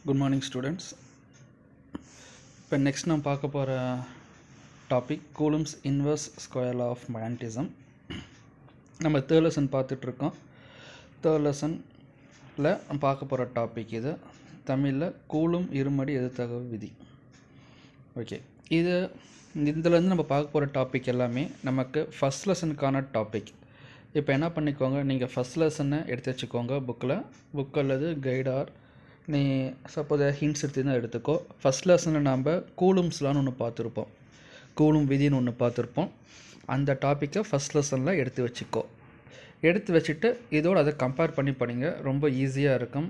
Good morning students. இப்போ next நம்ம பார்க்க போகிற topic Coulomb's inverse square law of magnetism. நம்ம தேர்ட் லெசன் பார்த்துட்ருக்கோம். தேர்ட் லெசனில் பார்க்க போகிற டாபிக் இது தமிழில் கூலும் இருமடி எதிர்த்தகவு விதி. ஓகே, இதுலேருந்து நம்ம பார்க்க போகிற டாபிக் எல்லாமே நமக்கு ஃபஸ்ட் லெசனுக்கான டாபிக். இப்போ என்ன பண்ணிக்கோங்க, நீங்கள் ஃபஸ்ட் லெசனை எடுத்து வச்சுக்கோங்க புக் அல்லது கைடார் நீ சப்போஸ் ஹிண்ட்ஸ் எடுத்துன்னா எடுத்துக்கோ. ஃபஸ்ட் லெசனில் நாம் கூலும்ஸ்லான்னு ஒன்று பார்த்துருப்போம், கூலும் விதின்னு ஒன்று பார்த்துருப்போம். அந்த டாப்பிக்கை ஃபஸ்ட் லெசனில் எடுத்து வச்சுக்கோ. எடுத்து வச்சுட்டு இதோடு அதை கம்பேர் பண்ணி படிங்க, ரொம்ப ஈஸியாக இருக்கும்.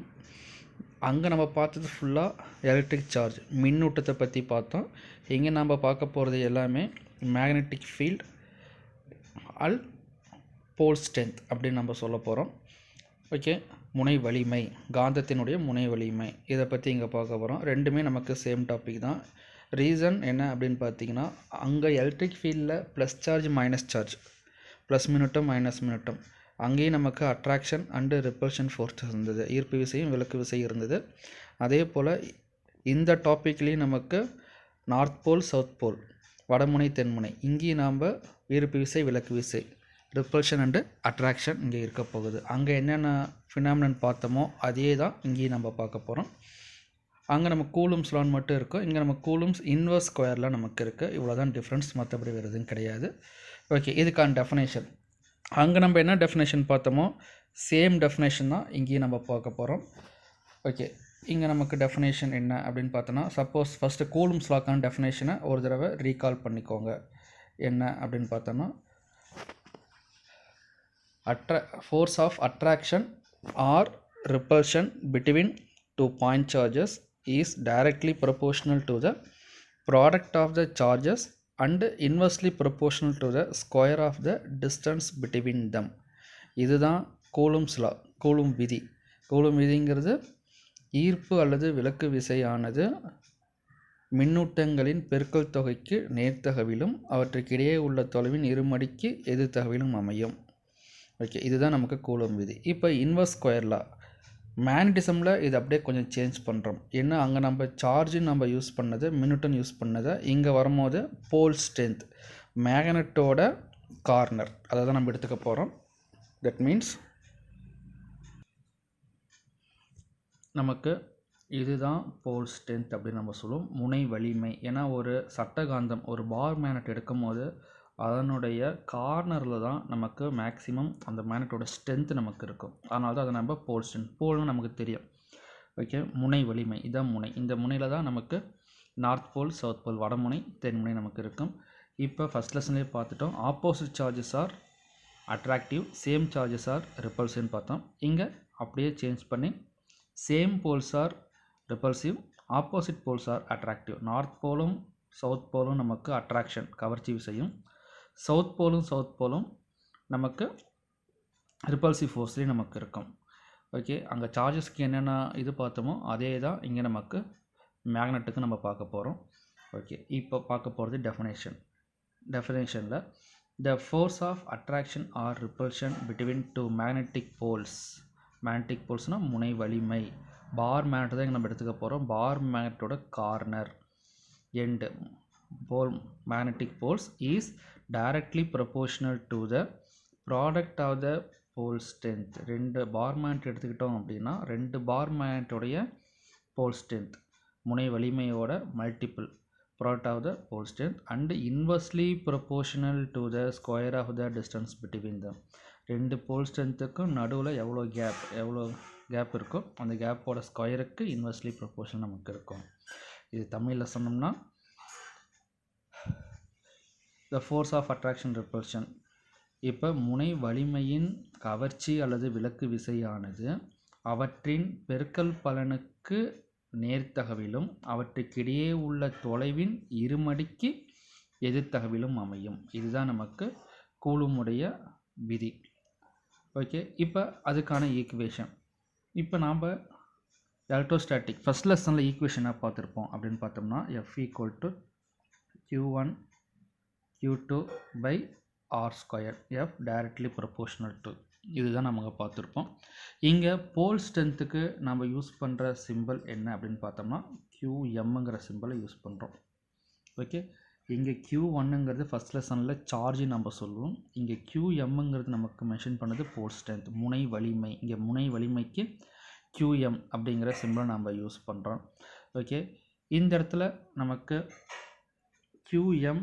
அங்கே நம்ம பார்த்தது ஃபுல்லாக எலக்ட்ரிக் சார்ஜ் மின்னூட்டத்தை பற்றி பார்த்தோம். இங்கே நம்ம பார்க்க போகிறது எல்லாமே மேக்னெட்டிக் ஃபீல்ட் அல் போல் ஸ்ட்ரென்த் அப்படின்னு நம்ம சொல்ல போகிறோம். ஓகே, முனை வலிமை, காந்தத்தினுடைய முனை வலிமை, இதை பற்றி இங்கே பார்க்க போகிறோம். ரெண்டுமே நமக்கு சேம் டாபிக் தான். ரீசன் என்ன அப்படின்னு பார்த்தீங்கன்னா, அங்கே எலக்ட்ரிக் ஃபீல்டில் plus charge minus charge, plus மின்னூட்டம் மைனஸ் மின்னூட்டம், அங்கேயும் நமக்கு அட்ராக்ஷன் அண்டு ரிப்பல்ஷன் ஃபோர்ஸ் இருந்தது, ஈர்ப்பு விசையும் விலக்கு விசை இருந்தது. அதே போல் இந்த டாப்பிக்லேயும் நமக்கு நார்த் போல் சவுத் போல், வடமுனை தென்முனை, இங்கேயும் நாம் ஈர்ப்பு விசை விலக்கு விசை, ரிப்பல்ஷன் அண்டு அட்ராக்ஷன் இங்கே இருக்க போகுது. அங்கே என்னென்ன ஃபினாமினன் பார்த்தோமோ அதே தான் இங்கேயும் நம்ம பார்க்க போகிறோம். அங்கே நம்ம கூலும்ஸ் லான் மட்டும் இருக்கும், இங்கே நம்ம கூலும்ஸ் இன்வர்ஸ் ஸ்கொயர்லாம் நமக்கு இருக்குது. இவ்வளோ தான் டிஃப்ரென்ஸ், மற்றபடி வேறு எதுவும் கிடையாது. ஓகே, இதுக்கான டெஃபினேஷன் அங்கே நம்ம என்ன டெஃபினேஷன் பார்த்தோமோ சேம் டெஃபினேஷன் தான் இங்கேயும் நம்ம பார்க்க போகிறோம். ஓகே, இங்கே நமக்கு டெஃபினேஷன் என்ன அப்படின்னு பார்த்தோன்னா, சப்போஸ் ஃபஸ்ட்டு கூலும்ஸ் லாக்கான டெஃபினேஷனை ஒரு தடவை ரீகால் பண்ணிக்கோங்க. என்ன அப்படின்னு பார்த்தோன்னா, force of attraction or repulsion between two point charges is directly proportional to the product of the charges and inversely proportional to the square of the distance between them. இதுதான் Coulomb's லா, coulomb விதி. Coulomb விதிங்கிறது ஈர்ப்பு அல்லது விலக்கு விசையானது மின்னூட்டங்களின் பெருக்கல் தொகைக்கு நேர்த்தகவிலும் அவற்றுக்கிடையே உள்ள தொலைவின் இருமடிக்கு எதிர்த்தகவிலும் அமையும். ஓகே, இதுதான் நமக்கு கூலும் விதி. இப்போ இன்வர்ஸ் ஸ்கொயர் லா மேக்னட்டிசமில் இது அப்படியே கொஞ்சம் சேஞ்ச் பண்ணுறோம். ஏன்னா அங்கே நம்ம சார்ஜுன்னு நம்ம யூஸ் பண்ணது, மின்னூட்டம் யூஸ் பண்ணதை, இங்கே வரும்போது போல் ஸ்ட்ரென்த், மேக்னட்டோட கார்னர், அதை தான் நம்ம எடுத்துக்க போகிறோம். தட் மீன்ஸ் நமக்கு இதுதான் போல் ஸ்ட்ரென்த் அப்படின்னு நம்ம சொல்லுவோம். முனை வலிமை, ஏன்னா ஒரு சட்டகாந்தம், ஒரு பார் மேக்னட் எடுக்கும் போது அதனுடைய கார்னரில் தான் நமக்கு மேக்ஸிமம் அந்த மேக்னட்டோட ஸ்ட்ரென்த் நமக்கு இருக்கும். அதனால தான் அதை நம்ம போல் ஸ்ட்ரென்த், போல்னு நமக்கு தெரியும். ஓகே, முனை வலிமை, இதான் முனை. இந்த முனையில் தான் நமக்கு நார்த் போல் சவுத் போல், வடமுனை தென்முனை நமக்கு இருக்கும். இப்போ ஃபஸ்ட் லெசன்லேயே பார்த்துட்டோம், opposite charges are attractive, same charges are ரிப்பல்சிவ்னு பார்த்தோம். இங்கே அப்படியே சேஞ்ச் பண்ணி same poles are repulsive, opposite poles are attractive. North போலும் சவுத் போலும் நமக்கு அட்ராக்ஷன் கவர்ச்சி விசையும், சவுத் போலும் நமக்கு ரிப்பல்சிவ் ஃபோர்ஸ்லேயும் நமக்கு இருக்கும். ஓகே, அங்கே சார்ஜஸ்க்கு என்னென்ன இது பார்த்தோமோ அதே தான் இங்கே நமக்கு மேக்னெட்டுக்கு நம்ம பார்க்க போகிறோம். ஓகே, இப்போ பார்க்க போகிறது டெஃபினேஷனில் the force of attraction or repulsion between two magnetic poles. Magnetic போல்ஸ்னால் முனை வலிமை. பார் மேக்னெட் தான் இங்கே நம்ம எடுத்துக்க போகிறோம். பார் மேக்னெட்டோட corner end pole magnetic poles is directly proportional to the product of the pole strength. ரெண்டு பார் மேக்னெட் எடுத்துக்கிட்டோம் அப்படின்னா ரெண்டு பார் மேக்னெட்டோடைய போல் ஸ்ட்ரென்த், முனை வலிமையோட multiple product of the pole strength and inversely proportional to the square of the distance between them. ரெண்டு pole ஸ்ட்ரென்த்துக்கும் நடுவில் எவ்வளோ gap இருக்கோ அந்த கேப்போட ஸ்கொயருக்கு இன்வெர்ஸ்லி ப்ரொபோர்ஷனல் நமக்கு இருக்கும். இது தமிழில் சொன்னோம்னா the force of attraction repulsion. இப்போ முனை வலிமையின் கவர்ச்சி அல்லது விலக்கு விசையானது அவற்றின் பெருக்கல் பலனுக்கு நேர்த்தகவிலும் அவற்றுக்கிடையே உள்ள தொலைவின் இருமடிக்கு எதிர்த்தகவிலும் அமையும். இதுதான் நமக்கு கூலுமுடைய விதி. ஓகே, இப்போ அதுக்கான ஈக்குவேஷன். இப்போ நாம் எலக்ட்ரோஸ்டாட்டிக் ஃபஸ்ட் லெசனில் ஈக்குவேஷனாக பார்த்துருப்போம். அப்படின்னு பார்த்தோம்னா F = Q1 Q2 by R square, F directly proportional to. இதுதான் நம்ம பார்த்துருப்போம். இங்கே போல் ஸ்ட்ரென்த்துக்கு நம்ம யூஸ் பண்ணுற சிம்பிள் என்ன அப்படின்னு பார்த்தோம்னா QMங்கிற சிம்பிளை யூஸ் பண்ணுறோம். ஓகே, இங்கே Q1ங்கிறது ஃபஸ்ட் லெசனில் சார்ஜ் நம்ம சொல்லுவோம். இங்கே QMங்கிறது நமக்கு மென்ஷன் பண்ணது போல் ஸ்ட்ரென்த், முனை வலிமை. இங்கே முனை வலிமைக்கு QM அப்படிங்கிற சிம்பிளை நம்ம யூஸ் பண்ணுறோம். ஓகே, இந்த இடத்துல நமக்கு QM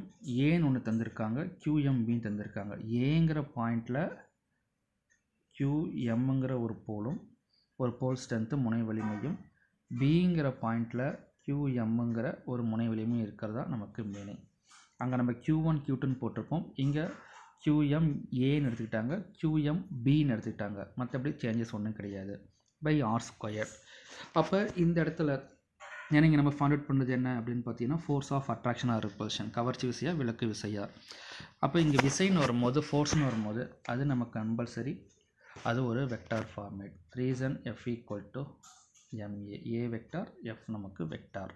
ஏன்னு ஒன்று தந்திருக்காங்க, QMபின்னு தந்திருக்காங்க. ஏங்கிற பாயிண்டில் QMங்கிற ஒரு போலும் ஒரு போல் ஸ்ட்ரென்த்து முனை வலிமையும், பிங்கிற பாயிண்டில் QMங்கிற ஒரு முனை வலிமையும் இருக்கிறதா நமக்கு மீனிங். அங்கே நம்ம Q1 Q2ன்னு போட்டிருப்போம், இங்கே QM ஏன்னு எடுத்துக்கிட்டாங்க, QM பின்னு எடுத்துக்கிட்டாங்க. மற்றபடி சேஞ்சஸ் ஒன்றும் கிடையாது. By R². அப்போ இந்த இடத்துல ஏன்னா இங்கே நம்ம ஃபைண்ட் அவுட் பண்ணுறது என்ன அப்படின்னு பார்த்தீங்கன்னா force of attraction or repulsion, கவர்ச்சி விசையா விலக்கு விசையா. அப்போ இங்கே விசைன்னு வரும்போது, ஃபோர்ஸ்னு வரும்போது அது நமக்கு கம்பல்சரி அது ஒரு vector format. Reason F equal to MA, A vector, F நமக்கு வெக்டார்.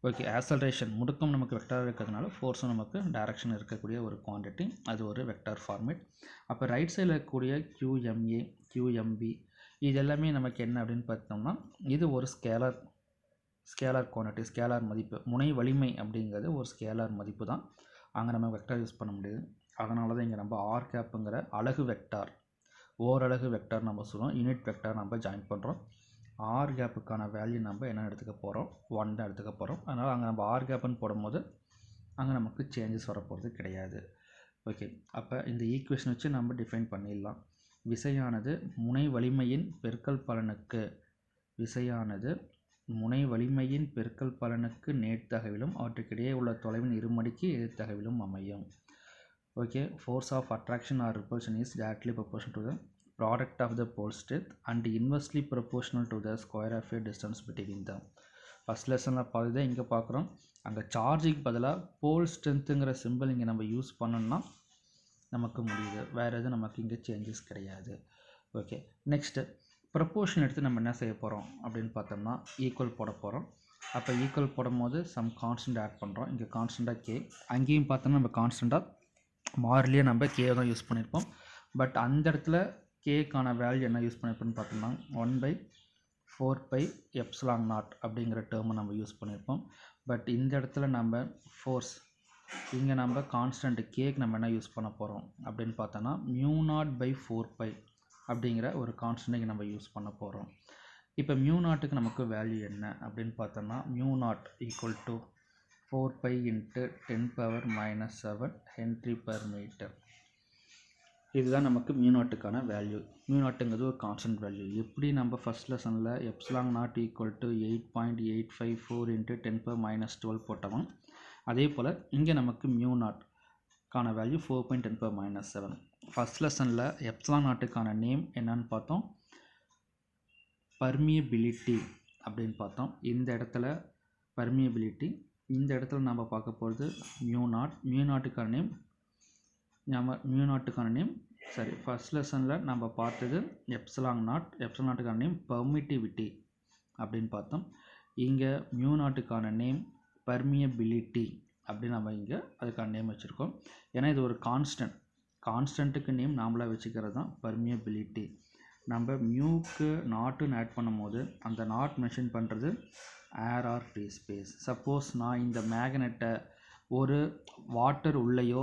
ஓகே, ஆக்சலரேஷன் முடுக்கம் நமக்கு வெக்டார் இருக்கிறதுனால ஃபோர்ஸும் நமக்கு டைரக்ஷன் இருக்கக்கூடிய ஒரு குவான்டிட்டி, அது ஒரு வெக்டார் ஃபார்மேட். அப்போ ரைட் சைடில் இருக்கக்கூடிய QMA QMB இது எல்லாமே நமக்கு என்ன அப்படின்னு பார்த்தோம்னா இது ஒரு ஸ்கேலார் குவான்டிட்டி, ஸ்கேலார் மதிப்பு. முனை வலிமை அப்படிங்கிறது ஒரு ஸ்கேலார் மதிப்பு தான், அங்கே நம்ம வெக்டார் யூஸ் பண்ண முடியாது. அதனால தான் இங்கே நம்ம R∩ அலகு வெக்டார், ஓரலகு வெக்டார் நம்ம சொல்லுவோம், யூனிட் வெக்டார் நம்ம ஜாயின் பண்ணுறோம். R∩ வேல்யூ நம்ம என்ன எடுத்துக்க போகிறோம், 1 தான் எடுத்துக்க போகிறோம். அதனால் அங்கே நம்ம R∩ போடும்போது அங்கே நமக்கு சேஞ்சஸ் வரப்போகிறது கிடையாது. ஓகே, அப்போ இந்த ஈக்குவேஷன் வச்சு நம்ம டிஃபைன் பண்ணிடலாம். விசையானது முனை வலிமையின் பெருக்கல் பலனுக்கு, விசையானது முனை வலிமையின் பெருக்கல் பலனுக்கு நேர்த்தகவிலும் அவற்றுக்கிடையே உள்ள தொலைவின் இருமடிக்கு எதிர்த்தகவிலும் அமையும். Okay, force of attraction or repulsion is directly proportional to the product of the pole strength and inversely proportional to the square of a distance between them. First லெசனில் பார்த்துதான் இங்கே பார்க்குறோம். அங்கே சார்ஜுக்கு பதிலாக போல் ஸ்ட்ரென்த்துங்கிற சிம்பிள் இங்கே நம்ம யூஸ் பண்ணோம்னா நமக்கு முடியுது, வேறு எதுவும் நமக்கு இங்கே சேஞ்சஸ் கிடையாது. ஓகே, நெக்ஸ்ட்டு ப்ரொப்போர்ஷன் எடுத்து நம்ம என்ன செய்ய போகிறோம் அப்படின்னு பார்த்தோம்னா ஈக்குவல் போட போகிறோம். அப்போ ஈக்குவல் போடும்போது சம் கான்ஸ்டன்ட் ஆட் பண்ணுறோம். இங்கே கான்ஸ்டண்ட்டாக K, அங்கேயும் பார்த்தோம்னா நம்ம கான்ஸ்டண்ட்டாக மாறிலியே நம்ம K தான் யூஸ் பண்ணியிருப்போம். பட் அந்த இடத்துல Kக்கான வேல்யூ என்ன யூஸ் பண்ணியிருப்போம்னு பார்த்தோம்னா 1/4πε0 அப்படிங்கிற டேர்மை நம்ம யூஸ் பண்ணியிருப்போம். பட் இந்த இடத்துல நம்ம ஃபோர்ஸ், இங்கே நம்ம கான்ஸ்டன்ட் Kக்கு நம்ம என்ன யூஸ் பண்ண போகிறோம் அப்படின்னு பார்த்தோன்னா μ0/4π அப்படிங்கிற ஒரு கான்ஸ்டன்ட் நம்ம யூஸ் பண்ண போகிறோம். இப்போ μ0க்கு நமக்கு வேல்யூ என்ன அப்படின்னு பார்த்தோம்னா μ0 ஈக்குவல் டு 4π × 10⁻⁻7 Hm/m. இதுதான் நமக்கு μ0க்கான வேல்யூ. μ0ங்கிறது ஒரு கான்ஸ்டன்ட் வேல்யூ. எப்படி நம்ம ஃபஸ்ட் லெசனில் ε0 ஈக்குவல் டு 8.854 × 10⁻12 போட்டோம், அதே போல் இங்கே நமக்கு μ0க்கான வேல்யூ 4.10⁻7. ஃபஸ்ட் லெசனில் ε0க்கான நேம் என்னன்னு பார்த்தோம், பர்மியபிலிட்டி அப்படின்னு பார்த்தோம். இந்த இடத்துல பர்மியபிலிட்டி, இந்த இடத்துல நம்ம பார்க்க போகிறது μ0க்கான நேம், சரி ஃபஸ்ட் லெசனில் நம்ம பார்த்தது ε0க்கான நேம் பெர்மிட்டிவிட்டி அப்படின்னு பார்த்தோம். இங்கே μ0க்கான நேம் பர்மியபிலிட்டி அப்படின்னு நம்ம இங்கே அதுக்கான நேம் வச்சுருக்கோம். ஏன்னா இது ஒரு கான்ஸ்டன்ட்டுக்கு நேம் நாமளாக வச்சுக்கிறது தான் பர்மியபிலிட்டி. நம்ம மியூக்கு நாட்டுன்னு ஆட் பண்ணும்போது அந்த நாட் மென்ஷன் பண்ணுறது ஏர் ஆர் ஃப்ரீ ஸ்பேஸ். சப்போஸ் நான் இந்த மேக்னெட்டை ஒரு வாட்டர் உள்ளேயோ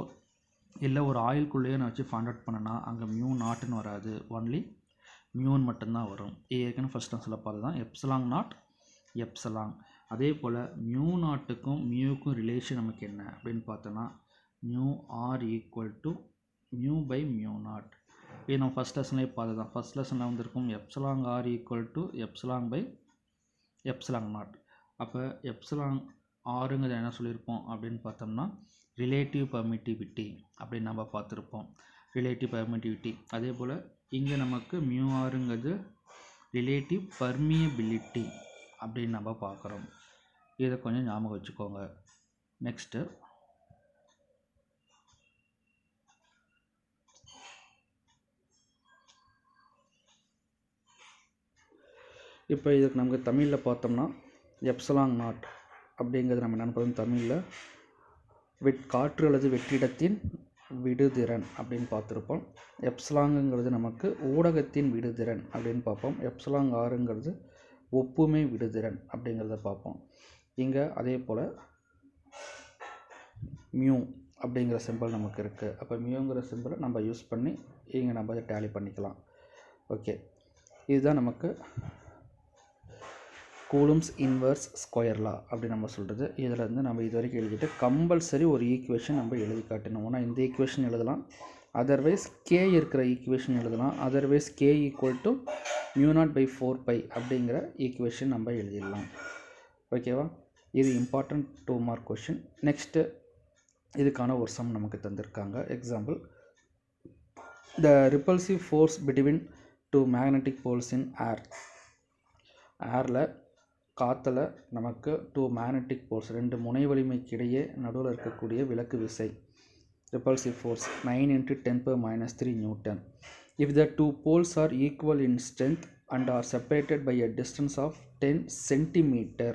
இல்லை ஒரு ஆயில்குள்ளேயோ நான் வச்சு ஃபைண்ட் அவுட் பண்ணேன்னா அங்கே μ0ன்னு வராது, ஒன்லி μ மட்டும்தான் வரும். ஏற்கனவே ஃபஸ்ட் லெசனில் பார்த்து தான் ε0 அதே போல் μ0க்கும் மியூக்கும் ரிலேஷன் நமக்கு என்ன அப்படின்னு பார்த்தோன்னா μr ஈக்குவல் டு μ/μ0. இது நம்ம ஃபஸ்ட் லெசன்லேயே பார்த்து தான். ஃபஸ்ட் லெசனில் வந்துருக்கும் εr ஈக்குவல் டு ε/ε0. அப்போ εrங்கிறது என்ன சொல்லியிருப்போம் அப்படின்னு பார்த்தோம்னா ரிலேட்டிவ் பர்மிட்டிவிட்டி அப்படின்னு நம்ம பார்த்துருப்போம், ரிலேட்டிவ் பர்மிட்டிவிட்டி. அதே போல் இங்கே நமக்கு μrங்கிறது ரிலேட்டிவ் பர்மியபிலிட்டி அப்படின்னு நம்ம பார்க்குறோம். இதை கொஞ்சம் ஞாபகம் வச்சுக்கோங்க. நெக்ஸ்ட்டு இப்போ இதுக்கு நமக்கு தமிழில் பார்த்தோம்னா ε0 அப்படிங்கிறது நம்ம என்ன பார்த்தோம் தமிழில் காற்று அல்லது வெற்றிடத்தின் விடுதிறன் அப்படின்னு பார்த்துருப்போம். எப்சிலாங்குங்கிறது நமக்கு ஊடகத்தின் விடுதிறன் அப்படின்னு பார்ப்போம். எப்சிலாங் ஆறுங்கிறது ஒப்புமை விடுதிறன் அப்படிங்கிறத பார்ப்போம். இங்கே அதே போல் மியூ அப்படிங்கிற சிம்பிள் நமக்கு இருக்குது. அப்போ மியூங்கிற சிம்பிளை நம்ம யூஸ் பண்ணி இங்கே நம்ம அதை டேலி பண்ணிக்கலாம். ஓகே, இதுதான் நமக்கு கூலும்ஸ் இன்வர்ஸ் ஸ்கொயர் லா அப்படி நம்ம சொல்கிறது. இதில் இருந்து நம்ம இது வரைக்கும் எழுதிட்டு கம்பல்சரி ஒரு ஈக்குவேஷன் நம்ம எழுதி காட்டணும். ஆனால் இந்த ஈக்குவேஷன் எழுதலாம், அதர்வைஸ் கே இருக்கிற ஈக்குவேஷன் எழுதலாம், அதர்வைஸ் கே ஈக்குவல் டு μ0/4π அப்படிங்கிற ஈக்குவேஷன் நம்ம எழுதிடலாம். ஓகேவா? இது இம்பார்ட்டன்ட் 2 மார்க் கொஷின். நெக்ஸ்ட்டு இதுக்கான ஒரு சம் நமக்கு தந்திருக்காங்க. Example, the repulsive force between 2 magnetic poles in air. ஏரில் காற்றுல நமக்கு 2 மேக்னெட்டிக் போல்ஸ் 2 முனை வலிமைக்கு இடையே நடுவில் இருக்கக்கூடிய விலக்கு விசை repulsive force 9 × 10⁻³ Newton. If the 2 poles are equal in strength and are separated by a distance of 10 centimeter.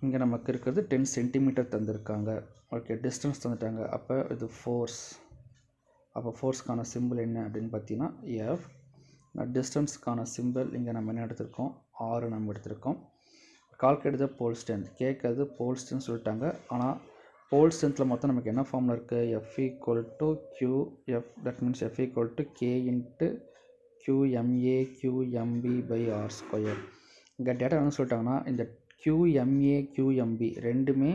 இங்கே நமக்கு இருக்கிறது 10 சென்டிமீட்டர் தந்திருக்காங்க. ஓகே, டிஸ்டன்ஸ் தந்துட்டாங்க. அப்போ இது ஃபோர்ஸ். அப்போ ஃபோர்ஸ்க்கான சிம்பிள் என்ன அப்படின்னு பார்த்தீங்கன்னா எஃப். டிஸ்டன்ஸ்க்கான சிம்பிள் இங்கே நம்ம என்ன எடுத்திருக்கோம், 6 நம்ம எடுத்திருக்கோம். கால்குலேட் த போல் ஸ்ட்ரென்த் கேட்குறது, போல் ஸ்ட்ரென்த் சொல்லிட்டாங்க. ஆனால் போல் ஸ்ட்ரென்த்தில் மொத்தம் நமக்கு என்ன ஃபார்மில் இருக்குது, F equal to QF, that means F equal to K × QMA QMB/r². இங்கே டேட்டா என்ன சொல்லிட்டாங்கன்னா, இந்த QMA QMB ரெண்டுமே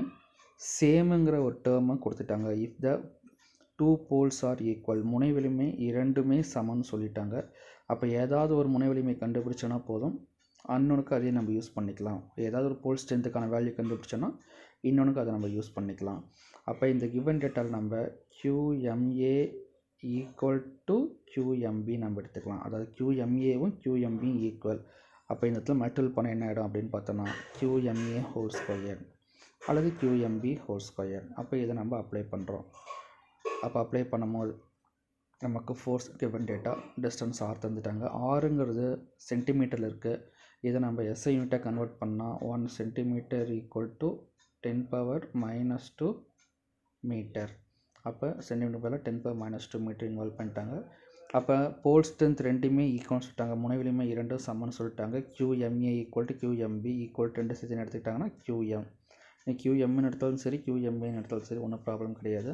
சேமுங்கிற ஒரு டேர்மை கொடுத்துட்டாங்க. If the 2 poles are equal, முனை வலிமை இரண்டுமே சமம்னு சொல்லிட்டாங்க. அப்போ ஏதாவது ஒரு முனை வலிமை கண்டுபிடிச்சோன்னா போதும், இன்னொன்றுக்கு அதையும் நம்ம யூஸ் பண்ணிக்கலாம். ஏதாவது ஒரு போல் ஸ்ட்ரென்த்துக்கான வேல்யூ கண்டுபிடிச்சோன்னா இன்னொன்றுக்கு அதை நம்ம யூஸ் பண்ணிக்கலாம். அப்போ இந்த கிவன் டேட்டாவில் நம்ம QMA ஈக்குவல் டு QMB நம்ம எடுத்துக்கலாம். அதாவது QMAவும் QMBயும் ஈக்குவல். அப்போ இந்த இடத்துல மல்டிபிள் பண்ண என்ன ஆகிடும் அப்படின்னு பார்த்தோன்னா QMA² அல்லது QMB². அப்போ இதை நம்ம அப்ளை பண்ணுறோம். அப்போ அப்ளை பண்ணும்போது நமக்கு force given data distance r தந்துட்டாங்க. ஆறுங்கிறது சென்டிமீட்டரில் இருக்குது. இதை நம்ம SI யூனிட்டாக கன்வெர்ட் பண்ணால் 1 சென்டிமீட்டர் ஈக்குவல் டு 10⁻² மீட்டர். அப்போ சென்டிமீட்டர் பதில் 10⁻² மீட்டர் இன்வால்வ் பண்ணிட்டாங்க. அப்போ போல் ஸ்ட்ரென்த் ரெண்டுமே ஈக்குவல்னு சொல்லிட்டாங்க, முனை வலிமை இரண்டும் சமன்னு சொல்லிட்டாங்க. QMA equal to QMB equal to 2 second எடுத்துக்கிட்டாங்கன்னா QM. QMன்னு எடுத்தாலும் சரி, QMAன்னு எடுத்தாலும் சரி, ஒன்றும் ப்ராப்ளம் கிடையாது.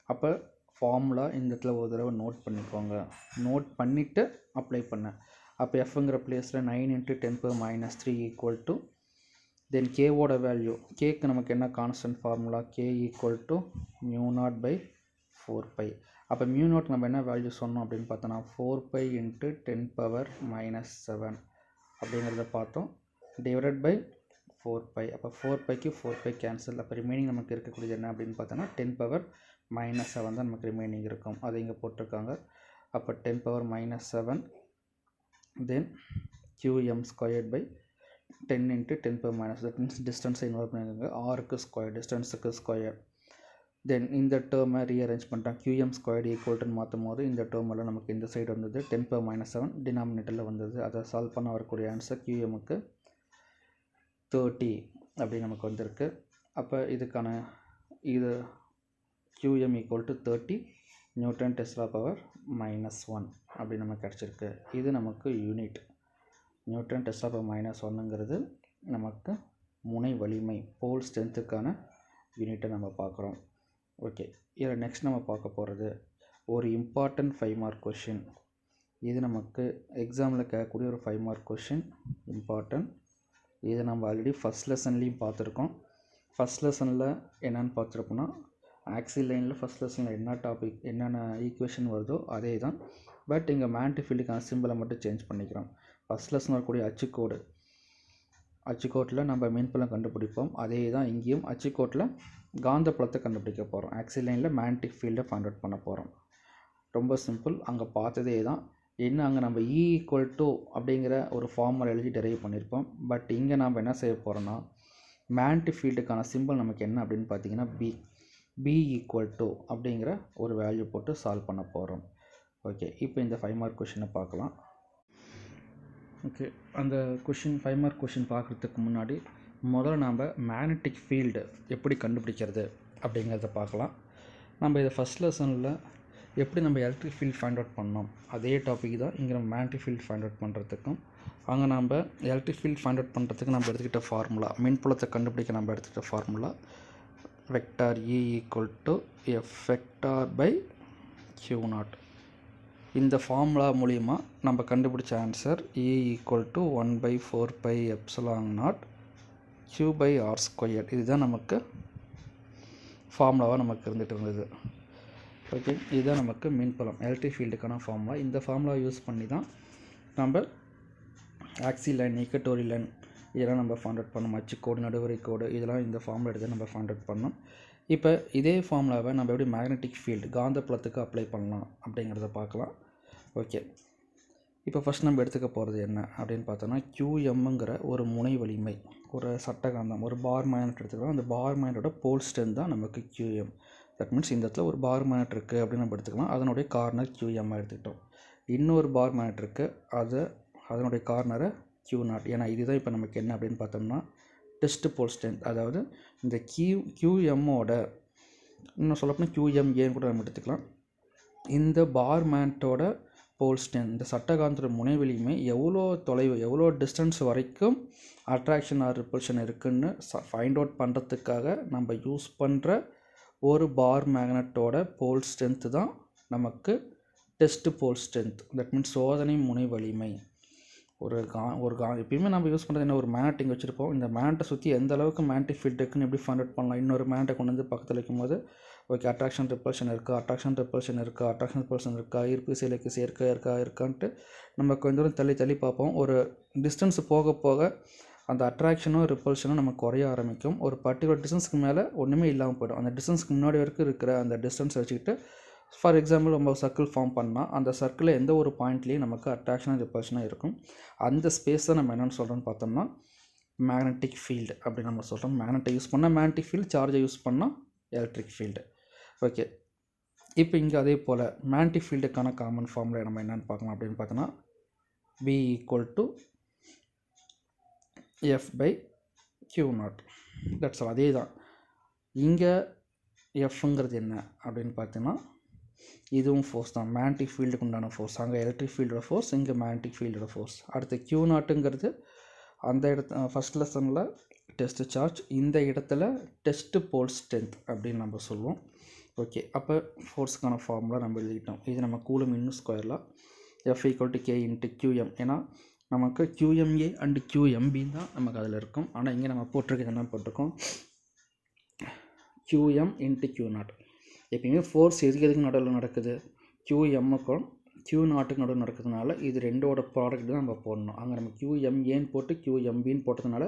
அப்போ ஃபார்முலா இந்த இடத்துல ஒரு தடவை நோட் பண்ணிக்கோங்க. நோட் பண்ணிவிட்டு அப்ளை பண்ணேன். அப்போ எஃப்ங்கிற பிளேஸில் 9 × 10⁻³ ஈக்குவல் டு தென் கேவோட வேல்யூ, கேக்கு நமக்கு என்ன constant formula, K equal to μ0/4π. அப்போ μ0 நம்ம என்ன வேல்யூ சொன்னோம் அப்படின்னு பார்த்தோன்னா 4π × 10⁻⁷ அப்படிங்கிறத பார்த்தோம், டிவைடட் பை 4π. அப்போ 4πக்கு 4π கேன்சல். அப்போ ரிமைனிங் நமக்கு இருக்கக்கூடியது என்ன அப்படின்னு பார்த்தோன்னா 10⁻⁷ தான் நமக்கு ரிமைனிங் இருக்கும். அதை இங்கே போட்டிருக்காங்க. அப்போ 10⁻⁷ தென் QM² 10 × 10⁻⁷, தட் மீன்ஸ் டிஸ்டன்ஸை இன்வால்வ் பண்ணியிருக்காங்க. ஆருக்கு ஸ்கொயர், டிஸ்டன்ஸுக்கு ஸ்கொயர். தென் இந்த டேர்மை ரீஅரேஞ்ச் பண்ணிட்டாங்க. QM² ஈக்குவல்ட்டுன்னு மாற்றும் போது இந்த டேர்மெல்லாம் நமக்கு இந்த சைடு வந்தது, 10⁻⁷ டினாமினேட்டரில் வந்தது. அதை சால்வ் பண்ண வரக்கூடிய ஆன்சர் QMக்கு 30 அப்படி நமக்கு வந்திருக்கு. அப்போ இதுக்கான இது QM ஈக்குவல் டு 30 N/10⁻⁻1 அப்படி நமக்கு கிடச்சிருக்கு. இது நமக்கு யூனிட். N/10⁻⁻1ங்கிறது நமக்கு முனை வலிமை, போல் ஸ்ட்ரென்த்துக்கான யூனிட்டை நம்ம பார்க்குறோம். ஓகே, இதில் நெக்ஸ்ட் நம்ம பார்க்க போகிறது ஒரு இம்பார்ட்டன்ட் 5 மார்க் கொஷின். இது நமக்கு எக்ஸாமில் கேட்கக்கூடிய ஒரு 5 மார்க் கொஷின், இம்பார்ட்டன்ட். இது நம்ம ஆல்ரெடி ஃபஸ்ட் லெசன்லேயும் பார்த்துருக்கோம். ஃபஸ்ட் லெசனில் என்னென்னு பார்த்துருப்போம்னா, ஆக்சில் லைனில் ஃபஸ்ட் லெசனில் என்ன டாபிக் என்னென்ன ஈக்குவேஷன் வருதோ அதே தான். பட் இங்கே மேக்னெட்டிக் ஃபீல்டுக்கான சிம்பிளை மட்டும் சேஞ்ச் பண்ணிக்கிறோம். ஃபஸ்ட் லெசன் வரக்கூடிய அச்சுக்கோட்டில் நம்ம மின்புலம் கண்டுபிடிப்போம். அதே தான் இங்கேயும் அச்சுக்கோட்டில் காந்தப்புலத்தை கண்டுபிடிக்க போகிறோம். ஆக்சில் லைனில் மேக்னெட்டிக் ஃபீல்டை ஃபைண்ட் அவுட் பண்ண போகிறோம். ரொம்ப சிம்பிள். அங்கே பார்த்ததே தான். என்ன, அங்கே நம்ம E ஈக்குவல் டு அப்படிங்கிற ஒரு ஃபார்முலா எழுதி டெரைவ் பண்ணியிருப்போம். பட் இங்கே நம்ம என்ன செய்ய போகிறோன்னா, மேக்னெட்டிக் ஃபீல்டுக்கான சிம்பிள் நமக்கு என்ன அப்படின்னு பார்த்தீங்கன்னா B ஈக்குவல் டு அப்படிங்கிற ஒரு வேல்யூ போட்டு சால்வ் பண்ண போகிறோம். ஓகே, இப்போ இந்த 5 மார்க் கொஷினை பார்க்கலாம். ஓகே, அந்த கொஷின் 5 மார்க் கொஷின் பார்க்குறதுக்கு முன்னாடி முதல்ல நாம் மேக்னெட்டிக் ஃபீல்டு எப்படி கண்டுபிடிக்கிறது அப்படிங்கிறத பார்க்கலாம். நம்ம இதை ஃபஸ்ட் லெசனில் எப்படி நம்ம எலக்ட்ரிக் ஃபீல்ட் ஃபைண்ட் அவுட் பண்ணோம் அதே டாபிக் தான் இங்கே நம்ம மேக்னெட்டிக் ஃபீல்ட் ஃபைண்ட் அவுட் பண்ணுறதுக்கும். அங்கே நம்ம எலக்ட்ரிக் ஃபீல்ட் ஃபைண்ட் அவுட் பண்ணுறதுக்கு நம்ம எடுத்துக்கிட்ட ஃபார்முலா, மின்புலத்தை கண்டுபிடிக்க நம்ம எடுத்துக்கிட்ட formula vector E equal to F vector by Q0. இந்த ஃபார்முலா மூலிமா நம்ம கண்டுபிடிச்ச answer E equal to 1/4πε0 Q/r². இதுதான் நமக்கு ஃபார்முலாவாக நமக்கு இருந்துகிட்டு இருந்தது. ஓகே, இதுதான் நமக்கு மின்புலம் எலக்ட்ரிக் ஃபீல்டுக்கான ஃபார்முலா. இந்த ஃபார்முலா யூஸ் பண்ணி தான் நம்ம ஆக்சில் லைன், ஈக்குவட்டோரியல் லைன் இதெல்லாம் நம்ம ஃபைண்ட் அவுட் பண்ணோம். அச்சுக்கோடு, நடுவரை கோடு இதெல்லாம் இந்த ஃபார்முலா எடுத்து நம்ம ஃபைண்ட் அவுட் பண்ணோம். இப்போ இதே ஃபார்முலாவை நம்ம எப்படி மேக்னெட்டிக் ஃபீல்டு காந்தப்புலத்துக்கு அப்ளை பண்ணலாம் அப்படிங்கிறத பார்க்கலாம். ஓகே, இப்போ ஃபஸ்ட் நம்ம எடுத்துக்க போகிறது என்ன அப்படின்னு பார்த்தோன்னா QMங்கிற ஒரு முனை வலிமை, ஒரு சட்டகாந்தம், ஒரு பார் மேக்னெட் எடுத்துக்கிறோம். அந்த பார் மேக்னெட்டோட போல் ஸ்ட்ரென்த் தான் நமக்கு QM. தட் மீன்ஸ் இந்த இடத்துல ஒரு பார் மேக்னெட் இருக்குது அப்படின்னு நம்ம எடுத்துக்கலாம். அதனுடைய கார்னர் QM எடுத்துக்கிட்டோம். இன்னொரு பார் மேக்னெட் இருக்குது, அதனுடைய கார்னரை Q0. ஏன்னா இதுதான் இப்போ நமக்கு என்ன அப்படின்னு பார்த்தோம்னா டெஸ்ட் போல் ஸ்ட்ரென்த். அதாவது இந்த QMோட இன்னும் சொல்லப்போனால் QMAன்னு கூட நம்ம எடுத்துக்கலாம். இந்த பார் மேக்னெட்டோட போல் ஸ்ட்ரென்த், இந்த சட்டகாந்தோட முனைவெளியுமே எவ்வளோ தொலைவு, எவ்வளோ டிஸ்டன்ஸ் வரைக்கும் அட்ராக்ஷன் ஆர் ரிப்பல்ஷன் இருக்குன்னு ஃபைண்ட் அவுட் பண்ணுறதுக்காக நம்ம யூஸ் பண்ணுற ஒரு பார் மேக்னெட்டோட போல் ஸ்ட்ரென்த்து தான் நமக்கு test pole strength. That means சோதனை முனை வலிமை. ஒரு எப்பயுமே நம்ம யூஸ் பண்ணுறது என்ன, ஒரு மேக்னெட் இங்கே வச்சுருப்போம். இந்த மேக்னெட்டை சுற்றி எந்த அளவுக்கு மேக்னெட்டிக் ஃபீல்டு இருக்குன்னு எப்படி ஃபைண்ட் அவுட் பண்ணலாம். இன்னொரு மேக்னெட்டை கொண்டு வந்து பக்கத்தில் வைக்கும்போது ஓகே, அட்ராக்ஷன் ரிப்பல்ஷன் இருக்கா, ஈர்ப்பு சிலைக்கு சேர்க்கை இருக்கான்ட்டு நம்ம கொஞ்சம் தூரம் தள்ளி பார்ப்போம். ஒரு டிஸ்டன்ஸ் போக போக அந்த அட்ராக்ஷனும் ரிப்பல்ஷனும் நமக்கு குறைய ஆரம்பிக்கும். ஒரு பர்டிகுலர் டிஸ்டன்ஸ்க்கு மேலே ஒன்றுமே இல்லாமல் போய்டும். அந்த டிஸ்டன்ஸ்க்கு முன்னாடி வரைக்கும் இருக்கிற அந்த டிஸ்டன்ஸை வச்சுக்கிட்டு ஃபார் எக்ஸாம்பிள் நம்ம சர்க்கிள் ஃபார்ம் பண்ணால் அந்த சர்க்கிளில் எந்த ஒரு பாயிண்ட்லேயும் நமக்கு அட்ராக்ஷனாக ரிப்பல்ஷனாக இருக்கும். அந்த ஸ்பேஸ் தான் நம்ம என்னென்னு சொல்கிறோன்னு பார்த்தோம்னா மேக்னெட்டிக் ஃபீல்டு அப்படின்னு நம்ம சொல்கிறோம். மேக்னெட்டை யூஸ் பண்ணால் மேக்னெட்டிக் ஃபீல்டு, சார்ஜை யூஸ் பண்ணால் எலக்ட்ரிக் ஃபீல்டு. ஓகே, இப்போ இங்கே அதே போல் மேக்னெட்டிக் ஃபீல்டுக்கான காமன் ஃபார்முலா நம்ம என்னென்னு பார்க்கலாம் அப்படின்னு பார்த்தோன்னா B equal to F/Q0. That's all. அதே தான் இங்கே எஃப்ங்கிறது என்ன அப்படின்னு பார்த்தீங்கன்னா இதுவும் ஃபோர்ஸ் தான், மேக்னெட்டிக் ஃபீல்டுக்கு உண்டான ஃபோர்ஸ். அங்கே எலக்ட்ரிக் ஃபீல்டோட ஃபோர்ஸ், இங்கே மேக்னெட்டிக் ஃபீல்டோட ஃபோர்ஸ். அடுத்து Q0ங்கிறது அந்த ஃபஸ்ட் லெசனில் டெஸ்ட் சார்ஜ், இந்த இடத்துல டெஸ்ட் போல் ஸ்ட்ரென்த் அப்படின்னு நம்ம சொல்லுவோம். ஓகே, அப்போ ஃபோர்ஸுக்கான ஃபார்முலா நம்ம எழுதிக்கிட்டோம். இது நம்ம கூலும் இன்னும் ஸ்கொயரில் F equal to K into QM. ஏன்னா நமக்கு QMA அண்டு QMB தான் நமக்கு அதில் இருக்கும். ஆனால் இங்கே நம்ம போட்டிருக்கிறது என்ன போட்டிருக்கோம், QM இன்ட்டு Q0. எப்பயுமே ஃபோர்ஸ் எதுக்கு நடுவில் நடக்குது, QMக்கும் Q0க்கு நடுவில் நடக்கிறதுனால இது ரெண்டோட ப்ராடக்ட் தான் நம்ம போடணும். அங்கே நம்ம QMAன்னு போட்டு QMBன்னு போட்டதுனால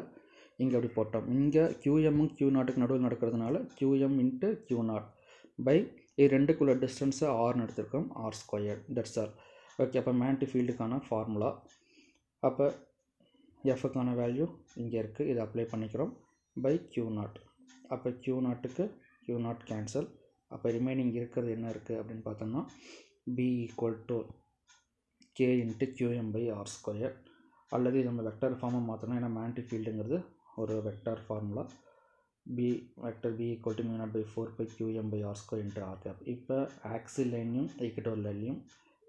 இங்கே அப்படி போட்டோம். இங்கே QMக்கும் Q0க்கு நடுவில் நடக்கிறதுனால QM இன்ட்டு Q0 பை இது ரெண்டுக்குள்ள டிஸ்டன்ஸை ஆர்னு எடுத்திருக்கோம், R². That's all. ஓகே, அப்போ மேக்னெட்டிக் ஃபீல்டுக்கான ஃபார்முலா. அப்போ எஃப்க்கான வேல்யூ இங்கே இருக்குது, இதை அப்ளை பண்ணிக்கிறோம் பை Q0. அப்போ Q0க்கு Q0 கேன்சல். அப்போ ரிமைனிங் இருக்கிறது என்ன இருக்குது அப்படின்னு பார்த்தோம்னா B equal to K into QM/R². அல்லது நம்ம வெக்டார் ஃபார்மை மாற்றணும். ஏன்னா மேக்னெட்டிக் ஃபீல்டுங்கிறது ஒரு vector formula. Vector B equal to μ0/4πQM/R² into R. இப்போ ஆக்சில் லைனையும் ஈக்குவட்டோரியல் லைனையும்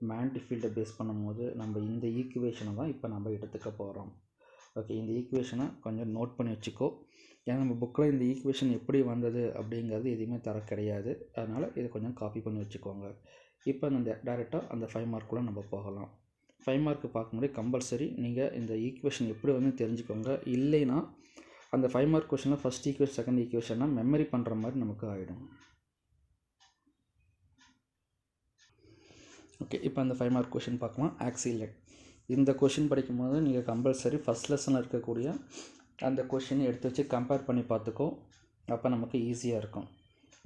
மேக்னெட்டிக் ஃபீல்டை பேஸ் பண்ணும்போது நம்ம இந்த ஈக்குவேஷனை தான் இப்போ நம்ம எடுத்துக்க போகிறோம். ஓகே, இந்த ஈக்குவேஷனை கொஞ்சம் நோட் பண்ணி வச்சுக்கோ. ஏன்னா நம்ம புக்கில் இந்த ஈக்குவேஷன் எப்படி வந்தது அப்படிங்கிறது எதுவுமே தர கிடையாது. அதனால் இதை கொஞ்சம் காப்பி பண்ணி வச்சுக்கோங்க. இப்போ அந்த டைரெக்டாக அந்த 5 மார்க்குள்ளே நம்ம போகலாம். 5 மார்க்கு பார்க்கும்போது கம்பல்சரி நீங்கள் இந்த ஈக்குவேஷன் எப்படி வந்து தெரிஞ்சுக்கோங்க. இல்லைன்னா அந்த 5 மார்க் கொஷனில் ஃபஸ்ட் ஈக்குவேஷன், செகண்ட் ஈக்குவேஷனாக மெமரி பண்ணுற மாதிரி நமக்கு ஆகிடும். ஓகே, இப்போ அந்த 5 மார்க் கொஷின் பார்க்கலாம். Axial line. இந்த கொஷின் படிக்கும்போது நீங்கள் கம்பல்சரி ஃபஸ்ட் லெசனில் இருக்கக்கூடிய அந்த கொஷினை எடுத்து வச்சு கம்பேர் பண்ணி பார்த்துக்கோ. அப்போ நமக்கு ஈஸியாக இருக்கும்.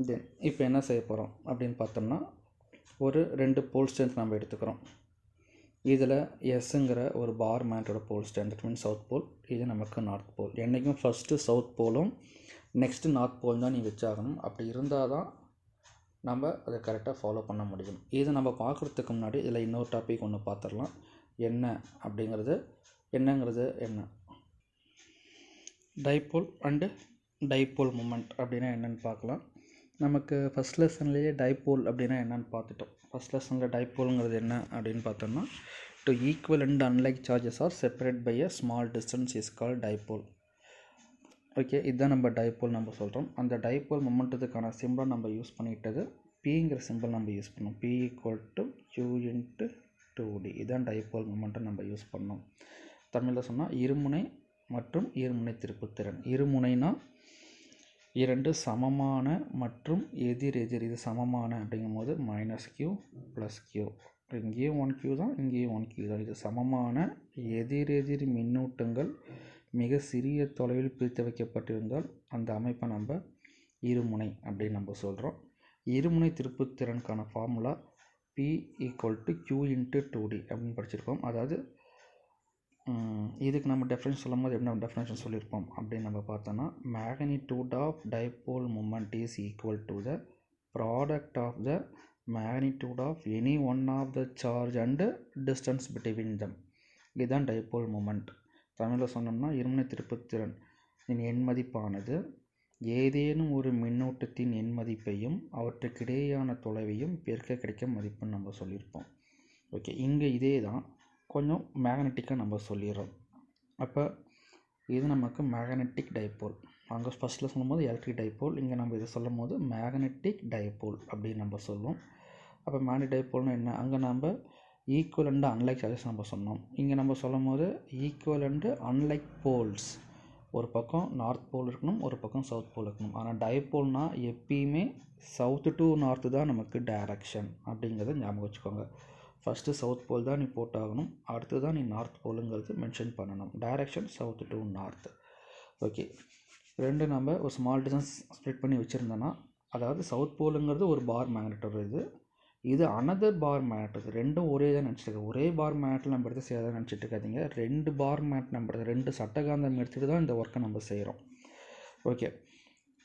தென் இப்போ என்ன செய்ய போகிறோம் அப்படின்னு பார்த்தோம்னா ஒரு 2 போல் ஸ்ட்ரென்த் நம்ம எடுத்துக்கிறோம். இதில் எஸ்ஸுங்கிற ஒரு பார் மேக்னெட்டோட pole strength, that means south pole. இது நமக்கு நார்த் போல். என்றைக்கும் ஃபஸ்ட்டு சவுத் போலும் நெக்ஸ்ட்டு நார்த் போல் தான் நீ வச்சாகணும். அப்படி இருந்தால் தான் நம்ம அதை கரெக்டாக ஃபாலோ பண்ண முடியும். இதை நம்ம பார்க்குறதுக்கு முன்னாடி இதில் இன்னொரு டாபிக் ஒன்று பார்த்துடலாம். என்னங்கிறது என்ன டைபோல் அண்டு டைபோல் மூமெண்ட் அப்படின்னா என்னென்னு பார்க்கலாம். நமக்கு ஃபஸ்ட் லெசன்லேயே டைபோல் அப்படின்னா என்னென்னு பார்த்துட்டோம். ஃபஸ்ட் லெசனில் டைபோலுங்கிறது என்ன அப்படின்னு பார்த்தோம்னா, two equal and unlike charges are separate by a small distance is call dipole. Okay, இதுதான் நம்ம டைபோல் நம்ம சொல்கிறோம். அந்த டைபோல் மொமெண்டத்துக்கான சிம்பிளை நம்ம யூஸ் பண்ணிக்கிட்டது பிங்கிற சிம்பிள் நம்ம யூஸ் பண்ணோம். P equal to q into 2D. இதுதான் டைபோல் மொமெண்ட்டை நம்ம யூஸ் பண்ணோம். தமிழில் சொன்னால் இருமுனை மற்றும் இருமுனை திருப்புத்திறன். இருமுனைனா இரண்டு சமமான மற்றும் எதிர் எதிர், இது சமமான அப்படிங்கும்போது -q + q. இங்கேயும் 1q தான், இங்கேயும் 1q தான். இது சமமான எதிரெதிர் மின்னூட்டங்கள் மிக சிறிய தொலைவில் பிரித்து வைக்கப்பட்டிருந்தால் அந்த அமைப்பை நம்ம இருமுனை அப்படின்னு நம்ம சொல்கிறோம். இருமுனை திருப்புத்திறனுக்கான ஃபார்முலா P = Q × 2D அப்படின்னு படிச்சிருக்கோம். அதாவது இதுக்கு நம்ம டெஃபினேஷன் சொல்லும் போது என்ன டெஃபினேஷன் சொல்லியிருப்போம் அப்படின்னு நம்ம பார்த்தோன்னா, magnitude of dipole moment is equal to the product of the magnitude of any one of the charge and distance between them. இதுதான் டைபோல் மூமெண்ட். தமிழில் சொன்னோம்னா, இருமுனை திருப்புத்திறன் எண்மதிப்பானது ஏதேனும் ஒரு மின்னோட்டத்தின் எண்மதிப்பையும் அவற்றுக்கிடையேயான தொலைவையும் பெருக்க கிடைக்கும் மதிப்புன்னு நம்ம சொல்லியிருப்போம். ஓகே, இங்கே இதே தான் கொஞ்சம் மேக்னெட்டிக்காக நம்ம சொல்லிடுறோம். அப்போ இது நமக்கு மேக்னெட்டிக் டைபோல். அங்கே ஃபஸ்ட்டில் சொல்லும்போது எலக்ட்ரிக் டைபோல், இங்கே நம்ம இதை சொல்லும் போது மேக்னெட்டிக் டைபோல் அப்படின்னு நம்ம சொல்லுவோம். அப்போ மேக்னெட்டிக் டைபோல்னால் என்ன? அங்கே நம்ம ஈக்குவல் அண்ட் அன்லைக் சார்ஜஸ் நம்ம சொன்னோம். இங்கே நம்ம சொல்லும் போது ஈக்குவல் அண்டு அன்லைக் போல்ஸ். ஒரு பக்கம் நார்த் போல் இருக்கணும், ஒரு பக்கம் சவுத் போல் இருக்கணும். ஆனால் டைபோல்னால் எப்பயுமே சவுத்து டு நார்த்து தான் நமக்கு டைரக்ஷன் அப்படிங்கிறத ஞாபகம் வச்சுக்கோங்க. ஃபஸ்ட்டு சவுத் போல் தான் நீ போட்டாகணும், அடுத்து தான் நீ நார்த் போலுங்கிறது மென்ஷன் பண்ணணும். Direction south to north. Okay, ரெண்டு நம்ம ஒரு ஸ்மால் டிஸ்டன்ஸ் ஸ்ப்ளிட் பண்ணி வச்சுருந்தோன்னா, அதாவது சவுத் போலுங்கிறது ஒரு பார் மேக்னெட், இது அனதர் பார் மேக்னெட். ரெண்டும் ஒரே தான் நினச்சிட்டு, ஒரே பார் மேக்னெட்டில் நம்ம எடுத்து செய்யறதை நினச்சிட்டு இருக்காதிங்க. ரெண்டு பார் மேக்னெட் நம்ம ரெண்டு சட்டகாந்தம் எடுத்துகிட்டு தான் இந்த ஒர்க்கை நம்ம செய்கிறோம். ஓகே,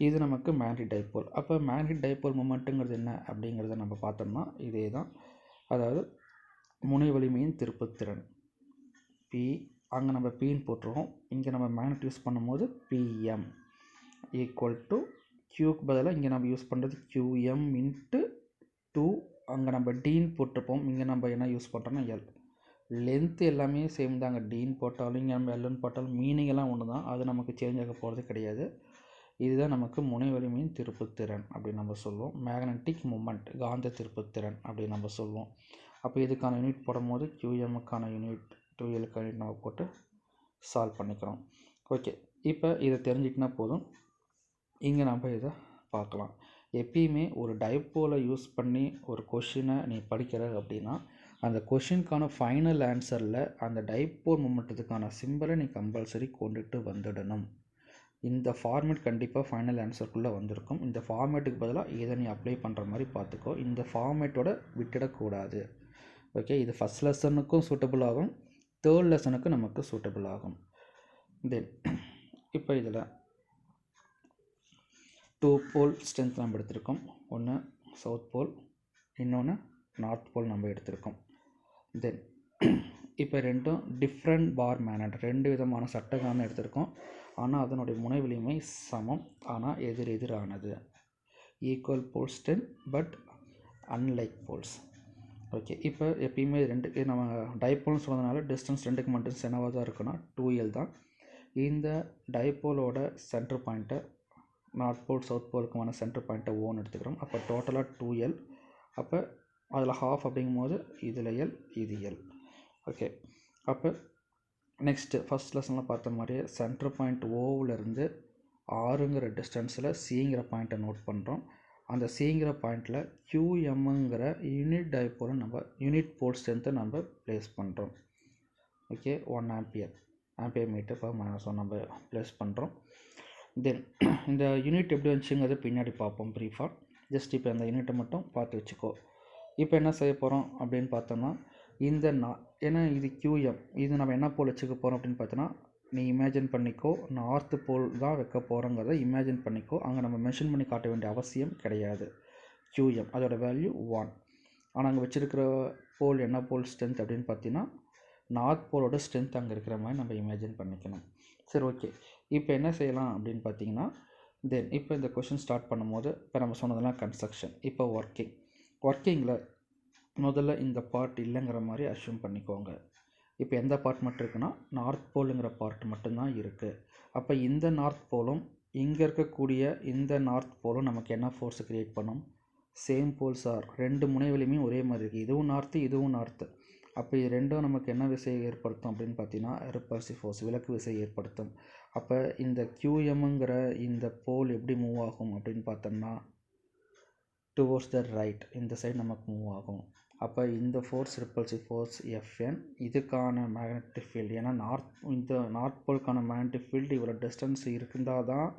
இது நமக்கு மேக்னெட்டிக் டைபோல். அப்போ மேக்னெட்டிக் டைபோல் மொமெண்ட்டுங்கிறது என்ன அப்படிங்கிறத நம்ம பார்த்தோம்னா இதே தான். அதாவது முனை வலிமையின் திருப்புத்திறன் P, அங்கே நம்ம Pன்னு போட்டுருவோம். இங்கே நம்ம மேக்னெட் யூஸ் பண்ணும்போது PM = Qக்கு பதிலாக இங்கே நம்ம யூஸ் பண்ணுறது QM × 2. அங்கே நம்ம டீன்னு போட்டிருப்போம், இங்கே நம்ம என்ன யூஸ் பண்ணுறோன்னா L. லென்த்து எல்லாமே சேம் தாங்க. டீன்னு போட்டாலும் இங்கே நம்ம Lன்னு போட்டாலும் மீனிங் எல்லாம் ஒன்று தான், அது நமக்கு சேஞ்ச் ஆக போகிறது கிடையாது. இதுதான் நமக்கு முனை வலிமையின் திருப்புத்திறன் அப்படின்னு நம்ம சொல்லுவோம். மேக்னெட்டிக் மூமெண்ட், காந்த திருப்புத்திறன் அப்படின்னு நம்ம சொல்லுவோம். அப்போ இதுக்கான யூனிட் போடும்போது QMக்கான யூனிட் 2Lக்கான யூனிட் நம்ம போட்டு சால்வ் பண்ணிக்கிறோம். ஓகே, இப்போ இதை தெரிஞ்சிக்கினா போதும். இங்கே நம்ம இதை பார்க்கலாம். எப்பயுமே ஒரு டைபோலை யூஸ் பண்ணி ஒரு கொஷினை நீ படிக்கிற அப்படின்னா, அந்த கொஷினுக்கான ஃபைனல் ஆன்சரில் அந்த டைபோல் மூமெண்ட்டத்துக்கான சிம்பிளை நீ கம்பல்சரி கொண்டுட்டு வந்துடணும். இந்த ஃபார்மேட் கண்டிப்பாக ஃபைனல் ஆன்சருக்குள்ளே வந்திருக்கும். இந்த ஃபார்மேட்டுக்கு பதிலாக இதை நீ அப்ளை பண்ணுற மாதிரி பார்த்துக்கோ. இந்த ஃபார்மேட்டோட விட்டுடக்கூடாது. ஓகே, இது ஃபஸ்ட் லெசனுக்கும் சூட்டபிள் ஆகும், தேர்ட் லெசனுக்கும் நமக்கு சூட்டபிள் ஆகும். தென் இப்போ இதில் 2 போல் ஸ்ட்ரென்த் நம்ம எடுத்திருக்கோம். ஒன்று சவுத் போல், இன்னொன்று நார்த் போல் நம்ம எடுத்திருக்கோம். தென் இப்போ ரெண்டும் டிஃப்ரெண்ட் பார் மேக்னெட், ரெண்டு விதமான சட்டகாந்தம் எடுத்திருக்கோம். ஆனால் அதனுடைய முனை வலிமை சமம், ஆனால் எதிர் எதிரானது. Equal pole strength but unlike poles. Okay, இப்போ எப்பயுமே ரெண்டு நம்ம டைபோல்னு சொன்னதுனால டிஸ்டன்ஸ் ரெண்டுக்கு மட்டும் என்னவாக தான் இருக்குன்னா 2L தான். இந்த டைபோலோட சென்டர் பாயிண்ட்டை நார்த் போல் சவுத் போலுக்குமான சென்டர் பாயிண்ட்டை ஓன்னு எடுத்துக்கிறோம். அப்போ டோட்டலாக 2L. அப்போ அதில் ஹாஃப் அப்படிங்கும்போது இதில் L, இது L. ஓகே, அப்போ நெக்ஸ்ட்டு ஃபஸ்ட் லெசனில் பார்த்த மாதிரியே சென்டர் பாயிண்ட் ஓவிலேருந்து 6ங்கிற டிஸ்டன்ஸில் Cங்கிற பாயிண்ட்டை நோட் பண்ணுறோம். அந்த Cங்கிற பாயிண்டில் QMங்கிற யூனிட் டைபோலை நம்ம யூனிட் போல் ஸ்ட்ரென்த்தை நம்ம ப்ளேஸ் பண்ணுறோம். ஓகே, 1 ஆம்பியர் மீட்டர் பர் -1 நம்ம ப்ளேஸ் பண்ணுறோம். தென் இந்த யூனிட் எப்படி வந்துச்சுங்கிறத பின்னாடி பார்ப்போம் ப்ரீஃபாக. ஜஸ்ட் இப்போ அந்த யூனிட்டை மட்டும் பார்த்து வச்சுக்கோ. இப்போ என்ன செய்ய போகிறோம் அப்படின்னு பார்த்தோம்னா, இந்த ஏன்னா இது QM, இது நம்ம என்ன போல் வச்சுக்க போகிறோம் அப்படின்னு பார்த்தோன்னா, நீ இமேஜின் பண்ணிக்கோ, நார்த் போல் தான் வைக்க போகிறோங்கிறத இமேஜின் பண்ணிக்கோ. அங்கே நம்ம மென்ஷன் பண்ணி காட்ட வேண்டிய அவசியம் கிடையாது. QM அதோட வேல்யூ 1. ஆனால் அங்கே வச்சுருக்கிற போல் என்ன போல் ஸ்ட்ரென்த் அப்படின்னு பார்த்தீங்கன்னா, நார்த் போலோட ஸ்ட்ரென்த் அங்கே இருக்கிற மாதிரி நம்ம இமேஜின் பண்ணிக்கணும். சரி, ஓகே, இப்போ என்ன செய்யலாம் அப்படின்னு பார்த்தீங்கன்னா, தென் இப்போ இந்த கொஷின் ஸ்டார்ட் பண்ணும்போது இப்போ நம்ம சொன்னதெல்லாம் கன்ஸ்ட்ரக்ஷன். இப்போ ஒர்க்கிங்கில் முதல்ல இந்த பார்ட் இல்லைங்கிற மாதிரி அஷ்யூம் பண்ணிக்கோங்க. இப்போ எந்த பார்ட் மட்டும் இருக்குன்னா நார்த் போலுங்கிற பார்ட் மட்டும்தான் இருக்குது. அப்போ இந்த நார்த் போலும் இங்கே இருக்கக்கூடிய இந்த நார்த் போலும் நமக்கு என்ன ஃபோர்ஸ் கிரியேட் பண்ணும்? சேம் போல்ஸ் ஆர், ரெண்டு முனைவெளியுமே ஒரே மாதிரி இருக்குது. இதுவும் நார்த்து இதுவும் நார்த்து. அப்போ இது ரெண்டும் நமக்கு என்ன விசையை ஏற்படுத்தும் அப்படின்னு பார்த்தீங்கன்னா ரிப்பல்சிவ் ஃபோர்ஸ், விலக்கு விசையை ஏற்படுத்தும். அப்போ இந்த QMங்கிற இந்த போல் எப்படி மூவ் ஆகும் அப்படின்னு பார்த்தோம்னா டுவோர்ட்ஸ் த ரைட், இந்த சைடு நமக்கு மூவ் ஆகும். அப்போ இந்த ஃபோர்ஸ் ரிப்பல்சிவ் ஃபோர்ஸ் FN, இதுக்கான மேக்னெட்டிக் ஃபீல்டு, ஏன்னா இந்த நார்த் போலுக்கான மேக்னெட்டிக் ஃபீல்டு இவ்வளோ டிஸ்டன்ஸ் இருந்தால் தான்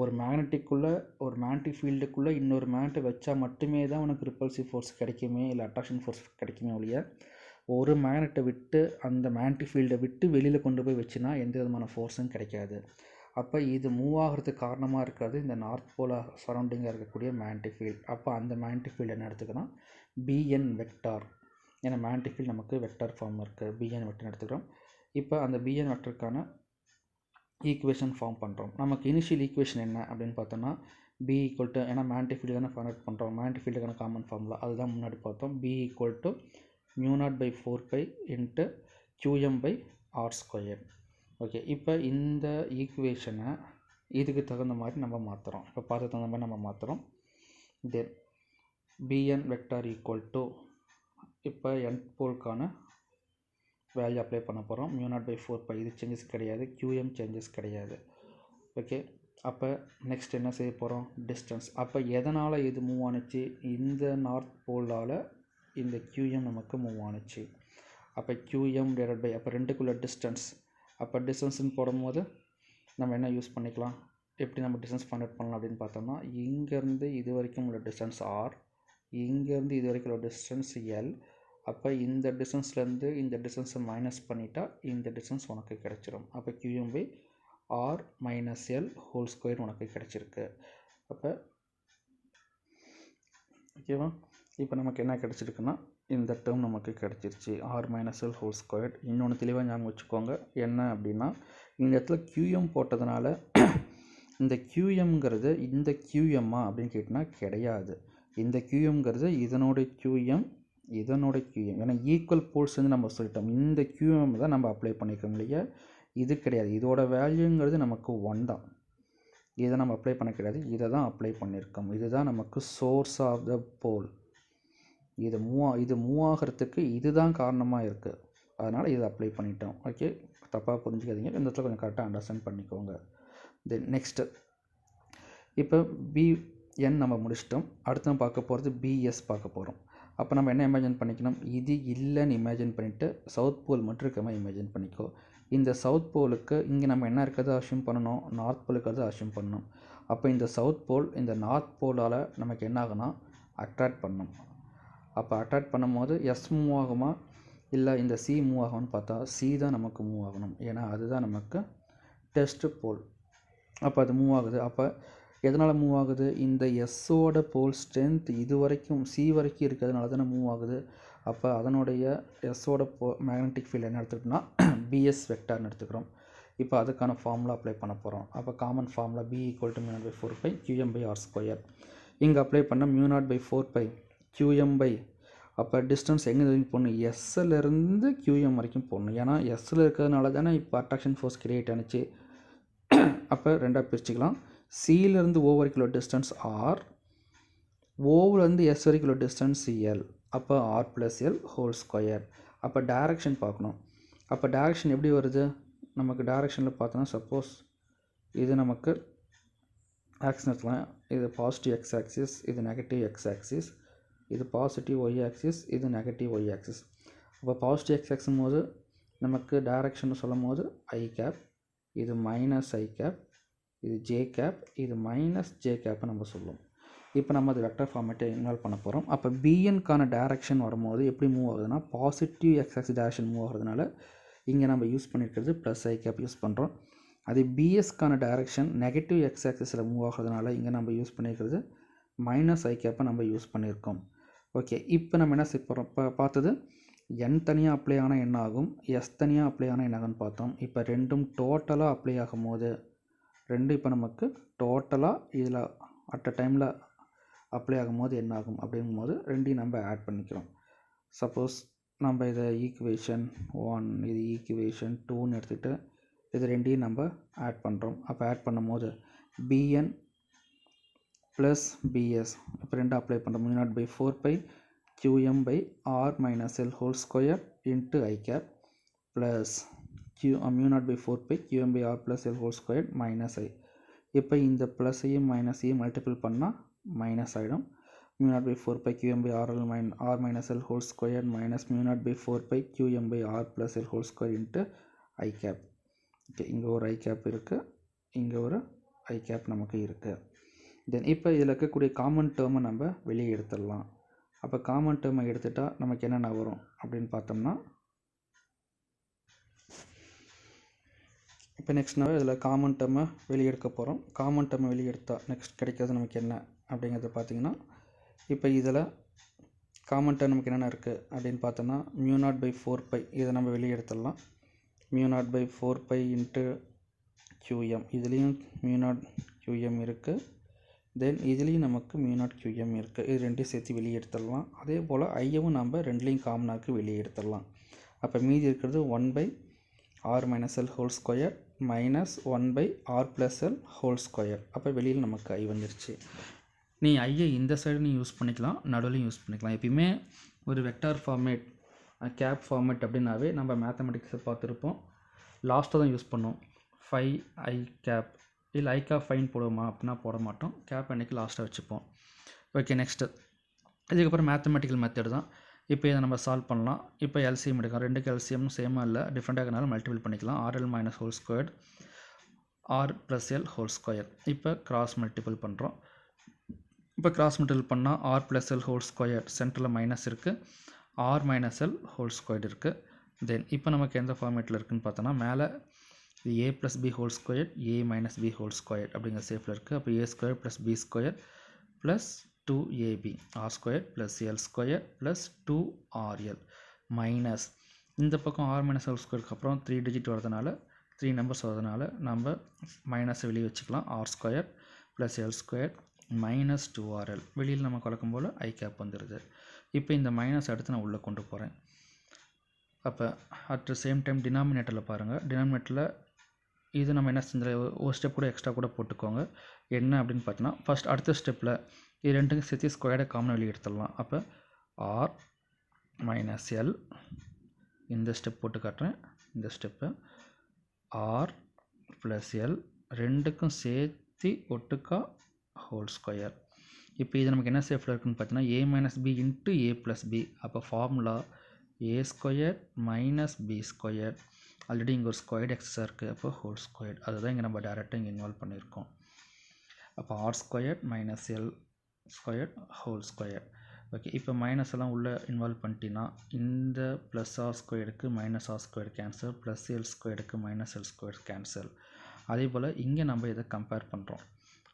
ஒரு மேக்னெட்டிக் ஃபீல்டுக்குள்ளே இன்னொரு மேக்னெட்டை வச்சா மட்டுமே தான் உனக்கு ரிப்பல்சிவ் ஃபோர்ஸ் கிடைக்குமே, இல்லை அட்ராக்ஷன் ஃபோர்ஸ் கிடைக்குமே ஒழிய ஒரு மேக்னெட்டை விட்டு அந்த மேக்னெட்டிக் ஃபீல்டை விட்டு வெளியில் கொண்டு போய் வச்சுனா எந்த விதமான ஃபோர்ஸும் கிடைக்காது. அப்போ இது மூவ் ஆகிறதுக்கு காரணமாக இருக்கிறது இந்த நார்த் போல சரௌண்டிங்காக இருக்கக்கூடிய மேக்னெட்டிக் ஃபீல்டு. அப்போ அந்த மேக்னெட்டிக் ஃபீல்டு என்ன எடுத்துக்கிறோம்? BN vector. ஏன்னா மேக்னெட்டிக் ஃபீல்டு நமக்கு வெக்டார் ஃபார்ம் இருக்குது, BN வெக்டர் எடுத்துக்கிறோம். இப்போ அந்த BN வெக்டருக்கான ஈக்குவேஷன் ஃபார்ம் பண்ணுறோம். நமக்கு இனிஷியல் ஈக்குவேஷன் என்ன அப்படின்னு பார்த்தோம்னா B ஈக்குவல் டு, ஏன்னா மேக்னெட்டிக் ஃபீல்டு தானே ஃபைண்ட் அவுட் பண்ணுறோம், மேக்னெட்டிக் ஃபீல்டுக்கான காமன் ஃபார்முலா அதுதான் முன்னாடி பார்த்தோம். B equal to μ0/4π into QM/r². Okay, இப்போ இந்த ஈக்குவேஷனை இதுக்கு தகுந்த மாதிரி நம்ம மாற்றுறோம். இப்போ பார்த்து தகுந்த மாதிரி நம்ம மாற்றுறோம். தென் BN வெக்டார் ஈக்குவல் டு, இப்போ என் போலுக்கான வேல்யூ அப்ளை பண்ண போகிறோம். μ0/4π இது சேஞ்சஸ் கிடையாது, QM சேஞ்சஸ் கிடையாது. ஓகே, அப்போ நெக்ஸ்ட் என்ன செய்ய போகிறோம்? டிஸ்டன்ஸ். அப்போ எதனால் இது மூவ் ஆணுச்சு? இந்த நார்த் போலால் இந்த QM நமக்கு மூவ் ஆணுச்சு. அப்போ QM டிவைடட் பை, அப்போ ரெண்டுக்குள்ள டிஸ்டன்ஸ். அப்போ டிஸ்டன்ஸ்ன்னு போடும்போது நம்ம என்ன யூஸ் பண்ணிக்கலாம்? எப்படி நம்ம டிஸ்டன்ஸ் ஃபைண்ட் அவுட் பண்ணலாம் அப்படின்னு பார்த்தோம்னா இங்கேருந்து இது வரைக்கும் உள்ள டிஸ்டன்ஸ் R, இங்கேருந்து இது வரைக்கும் உள்ள டிஸ்டன்ஸ் L. அப்போ இந்த டிஸ்டன்ஸ்லேருந்து இந்த டிஸ்டன்ஸை மைனஸ் பண்ணிட்டா இந்த டிஸ்டன்ஸ் உனக்கு கிடைச்சிரும். அப்போ QM/R - L ஹோல் ஸ்கொயர் உனக்கு கிடைச்சிருக்கு. அப்போ ஓகேவா? இப்போ நமக்கு என்ன கிடச்சிருக்குன்னா இந்த டேர்ம் நமக்கு கிடச்சிருச்சு, R - L ஹோல் ஸ்கொயர். இன்னொன்று தெளிவாக ஞாபகம் வச்சுக்கோங்க, என்ன அப்படின்னா இந்த இடத்துல QM போட்டதுனால இந்த QMங்கிறது இந்த QMஆ அப்படின்னு கேட்டிங்கன்னா கிடையாது. இந்த QMங்கிறது இதனோட QM, இதனோட QM. ஏன்னா ஈக்குவல் போல்ஸ் வந்து நம்ம சொல்லிட்டோம். இந்த QM தான் நம்ம அப்ளை பண்ணியிருக்கோம் இல்லையா, இது கிடையாது. இதோட வேல்யூங்கிறது நமக்கு 1 தான். இதை நம்ம அப்ளை பண்ண கிடையாது, இதை தான் அப்ளை பண்ணியிருக்கோம். இதுதான் நமக்கு சோர்ஸ் ஆஃப் த போல். இது மூவ் ஆகிறதுக்கு இதுதான் காரணமாக இருக்குது, அதனால் இதை அப்ளை பண்ணிட்டோம். ஓகே, தப்பாக புரிஞ்சுக்காதீங்க, இந்த இடத்துல கொஞ்சம் கரெக்டாக அண்டர்ஸ்டாண்ட் பண்ணிக்கோங்க. தென் நெக்ஸ்ட்டு இப்போ BN நம்ம முடிச்சிட்டோம். அடுத்து நம்ம பார்க்க போகிறது BS பார்க்க போகிறோம். அப்போ நம்ம என்ன இமேஜின் பண்ணிக்கணும்? இது இல்லைன்னு இமேஜின் பண்ணிவிட்டு சவுத் போல் மட்டும் இருக்க மாதிரி இமேஜின் பண்ணிக்கோ. இந்த சவுத் போலுக்கு இங்கே நம்ம என்ன இருக்கிறத அஷ்யூம் பண்ணணும்? நார்த் போல் இருக்கிறத அஷ்யூம் பண்ணணும். அப்போ இந்த சவுத் போல் இந்த நார்த் போலால் நமக்கு என்ன ஆகுனா அட்ராக்ட் பண்ணணும். அப்போ அட்ராக்ட் பண்ணும்போது S மூவ் ஆகுமா இல்லை இந்த C மூவ் ஆகும்னு பார்த்தா C தான் நமக்கு மூவ் ஆகணும், ஏன்னா அதுதான் நமக்கு டெஸ்ட் போல். அப்போ அது மூவ் ஆகுது. அப்போ எதனால் மூவ் ஆகுது? இந்த எஸ்ஸோட போல் ஸ்ட்ரென்த் இது வரைக்கும் C வரைக்கும் இருக்கிறதுனால தானே மூவ் ஆகுது. அப்போ அதனுடைய எஸ்ஸோட மேக்னெட்டிக் ஃபீல்டு என்ன எடுத்துக்கிட்டோம்னா BS வெக்டார்னு எடுத்துக்கிறோம். இப்போ அதுக்கான ஃபார்முலா அப்ளை பண்ண போகிறோம். அப்போ காமன் ஃபார்முலா B = μ0/4π QM/r². இங்கே அப்ளை பண்ண μ0/4π QM அப்போ டிஸ்டன்ஸ் எங்கே போடணும்? எஸ்ஸிலேருந்து QM வரைக்கும் போடணும். ஏன்னா எஸ்ஸில் இருக்கிறதுனால தானே இப்போ அட்ராக்ஷன் ஃபோர்ஸ் கிரியேட் ஆனிச்சு. அப்போ ரெண்டாக பிரிச்சுக்கலாம். சியிலேருந்து O வரைக்கும் உள்ள டிஸ்டன்ஸ் R, ஓவிலேருந்து S வரைக்கும் உள்ள டிஸ்டன்ஸ் L. அப்போ R + L ஹோல் ஸ்கொயர். அப்போ டைரக்ஷன் பார்க்கணும். அப்போ டைரக்ஷன் எப்படி வருது? நமக்கு டைரக்ஷனில் பார்த்தோன்னா சப்போஸ் இது நமக்கு ஆக்சிஸ் எடுத்துக்கலாம். இது பாசிட்டிவ் X ஆக்சிஸ், இது நெகட்டிவ் X ஆக்சிஸ், இது பாசிட்டிவ் Y ஆக்சிஸ், இது நெகட்டிவ் Y ஆக்சிஸ். அப்போ பாசிட்டிவ் X ஆக்சிஸ் போது நமக்கு டைரக்ஷன் சொல்லும் போது I கேப், இது -I கேப், இது J கேப், இது -J கேப்னு நம்ம சொல்லுவோம். இப்போ நம்ம அது வெக்டர் ஃபார்மேட்டை இன்வால்வ் பண்ண போகிறோம். அப்போ BNக்கான டைரக்ஷன் வரும்போது எப்படி மூவ் ஆகுதுன்னா positive X axis direction move ஆகிறதுனால இங்கே நம்ம யூஸ் பண்ணியிருக்கிறது +I கேப் யூஸ் பண்ணுறோம். அதே BSக்கான டைரக்ஷன் நெகட்டிவ் X ஆக்சிஸில் மூவ் ஆகிறதுனால இங்கே நம்ம யூஸ் பண்ணியிருக்கிறது -I கேப்பை நம்ம யூஸ் பண்ணியிருக்கோம். ஓகே, இப்போ நம்ம என்ன செய்ய போகிறோம்? இப்போ பார்த்தது N தனியாக அப்ளை ஆனால் என்ன ஆகும், S தனியாக அப்ளை ஆனால் என்ன ஆகும்னு பார்த்தோம். இப்போ ரெண்டும் டோட்டலாக அப்ளை ஆகும் போது ரெண்டு இப்போ நமக்கு டோட்டலாக இதில் அட் அ டைமில் அப்ளை ஆகும்போது என்ன ஆகும் அப்படிங்கும்போது ரெண்டையும் நம்ம ஆட் பண்ணிக்கிறோம். சப்போஸ் நம்ம இதை ஈக்குவேஷன் 1 இது ஈக்குவேஷன் 2ன்னு எடுத்துகிட்டு இது ரெண்டையும் நம்ம ஆட் பண்ணுறோம். அப்போ ஆட் பண்ணும்போது bn ப்ளஸ் பிஎஸ் இப்போ ரெண்டு அப்ளை பண்ணுறோம். μ0/4π qm/r minus l whole square into I cap plus μ0/4π qm/r plus l whole square minus I. இப்போ இந்த ப்ளஸையும் மைனஸையும் மல்டிபிள் பண்ணால் மைனஸ் ஆகிடும். μ0/4π qm/r minus l whole square minus μ0/4π qm/r plus l whole square into I cap. Okay, இங்கே ஒரு I cap இருக்குது, இங்கே ஒரு I cap நமக்கு இருக்குது. தென் இப்போ இதில் இருக்கக்கூடிய காமன் டேர்மை நம்ம வெளியே எடுத்துடலாம். அப்போ காமன் டேர்மை எடுத்துட்டால் நமக்கு என்னென்ன வரும் அப்படின்னு பார்த்தோம்னா, இப்போ நெக்ஸ்ட் நம்ம இதில் காமன் டேர்மை வெளியே எடுக்க போகிறோம். காமன் டேர்மை வெளியே எடுத்தால் நெக்ஸ்ட் கிடைக்கிறது நமக்கு என்ன அப்படிங்கிறத பார்த்தீங்கன்னா, இப்போ இதில் காமன் டேர்ம் நமக்கு என்னென்ன இருக்குது அப்படின்னு பார்த்தோம்னா μ0/4π இதை நம்ம வெளியே எடுத்துடலாம். μ0/4π இன்ட்டு qm இதுலேயும் μ0 qm இருக்குது. தென் இதுலேயும் நமக்கு μ0 qm இருக்குது. இது ரெண்டையும் சேர்த்து வெளியே எடுத்துடலாம். அதே போல் ஐயவும் நம்ம ரெண்டுலேயும் காமனாக்கு வெளியே எடுத்துடலாம். அப்போ மீதி இருக்கிறது 1/r minus l whole square minus 1/r plus l whole square. அப்போ வெளியில் நமக்கு ஐ வந்துருச்சு. நீ ஐயை இந்த சைடு நீ யூஸ் பண்ணிக்கலாம், நடுவுலையும் யூஸ் பண்ணிக்கலாம். எப்பயுமே ஒரு வெக்டார் ஃபார்மேட் கேப் ஃபார்மேட் அப்படின்னாவே நம்ம மேத்தமெட்டிக்ஸை பார்த்துருப்போம், லாஸ்ட்டாக தான் யூஸ் பண்ணோம். 5i cap இல்லை ஐ கேப் ஃபைன் போடுவோமா அப்படின்னா போட மாட்டோம். கேப் அன்றைக்கி லாஸ்ட்டாக வச்சுப்போம். ஓகே, நெக்ஸ்ட்டு இதுக்கப்புறம் மேத்தமெட்டிக்கல் மெத்தட் தான். இப்போ இதை நம்ம சால்வ் பண்ணலாம். இப்போ எல்சிஎம் எடுக்கலாம். ரெண்டுக்கு எல்சிஎம்னு சேமாக இல்லை, டிஃப்ரெண்ட்டாக இருக்கனால மல்டிபிள் பண்ணிக்கலாம். RL minus whole squared r plus l whole square. இப்போ கிராஸ் மல்டிபிள் பண்ணுறோம். இப்போ கிராஸ் மல்டிபிள் பண்ணால் r plus l whole square சென்டரில் மைனஸ் இருக்குது, r minus l whole squared இருக்குது. தென் இப்போ நமக்கு எந்த ஃபார்மேட்டில் இருக்குதுன்னு பார்த்தோன்னா, மேலே இது a plus b whole squared a minus b whole squared அப்படிங்கிற சேஃபில் இருக்குது. அப்போ a square plus b square plus 2ab r square plus l square plus 2rl minus இந்த பக்கம் r minus l squareக்கு அப்புறம் 3 டிஜிட் வரதுனால 3 நம்பர்ஸ் வரதுனால நம்ம மைனஸை வெளியே வச்சுக்கலாம். r square plus l square minus 2rl வெளியில் நம்ம கலக்கும் போல் ஐ கேப் வந்துடுது. இப்போ இந்த மைனஸ் அடுத்து நான் உள்ளே கொண்டு போகிறேன். அப்போ அட் த சேம் டைம் டினாமினேட்டரில் பாருங்கள், டினாமினேட்டரில் இது நம்ம என்ன செஞ்ச ஒரு ஸ்டெப் கூட எக்ஸ்ட்ரா கூட போட்டுக்கோங்க. என்ன அப்படின்னு பார்த்தோன்னா, ஃபஸ்ட் அடுத்த ஸ்டெப்பில் இது ரெண்டுக்கும் சேர்த்து ஸ்கொயர்டை காமன் வெளியே எடுத்துடலாம். அப்போ ஆர் மைனஸ் எல் இந்த ஸ்டெப் போட்டு காட்டுறேன். இந்த ஸ்டெப்பு ஆர் ப்ளஸ் எல் ரெண்டுக்கும் சேர்த்து ஒட்டுக்கா ஹோல் ஸ்கொயர். இப்போ இது நமக்கு என்ன சேஃபில் இருக்குதுன்னு பார்த்தீங்கன்னா, a minus b into a plus b. அப்போ formula a square minus b square. Already இங்கே ஒரு ஸ்கொயர்டு எக்ஸஸாக இருக்குது, அப்போ ஹோல் ஸ்கொயர். அதுதான் இங்கே நம்ம டேரெக்டாக இங்கே இன்வால்வ் பண்ணியிருக்கோம். அப்போ r square minus l square whole square. Okay, இப்போ மைனஸ் எல்லாம் உள்ளே இன்வால்வ் பண்ணிட்டீங்கன்னா இந்த ப்ளஸ் ஆர் ஸ்கொயருக்கு minus r square cancel, plus l ஸ்கொயருக்கு மைனஸ் எல் ஸ்கொயர் கேன்சல். அதே போல் இங்கே நம்ம இதை கம்பேர் பண்ணுறோம்.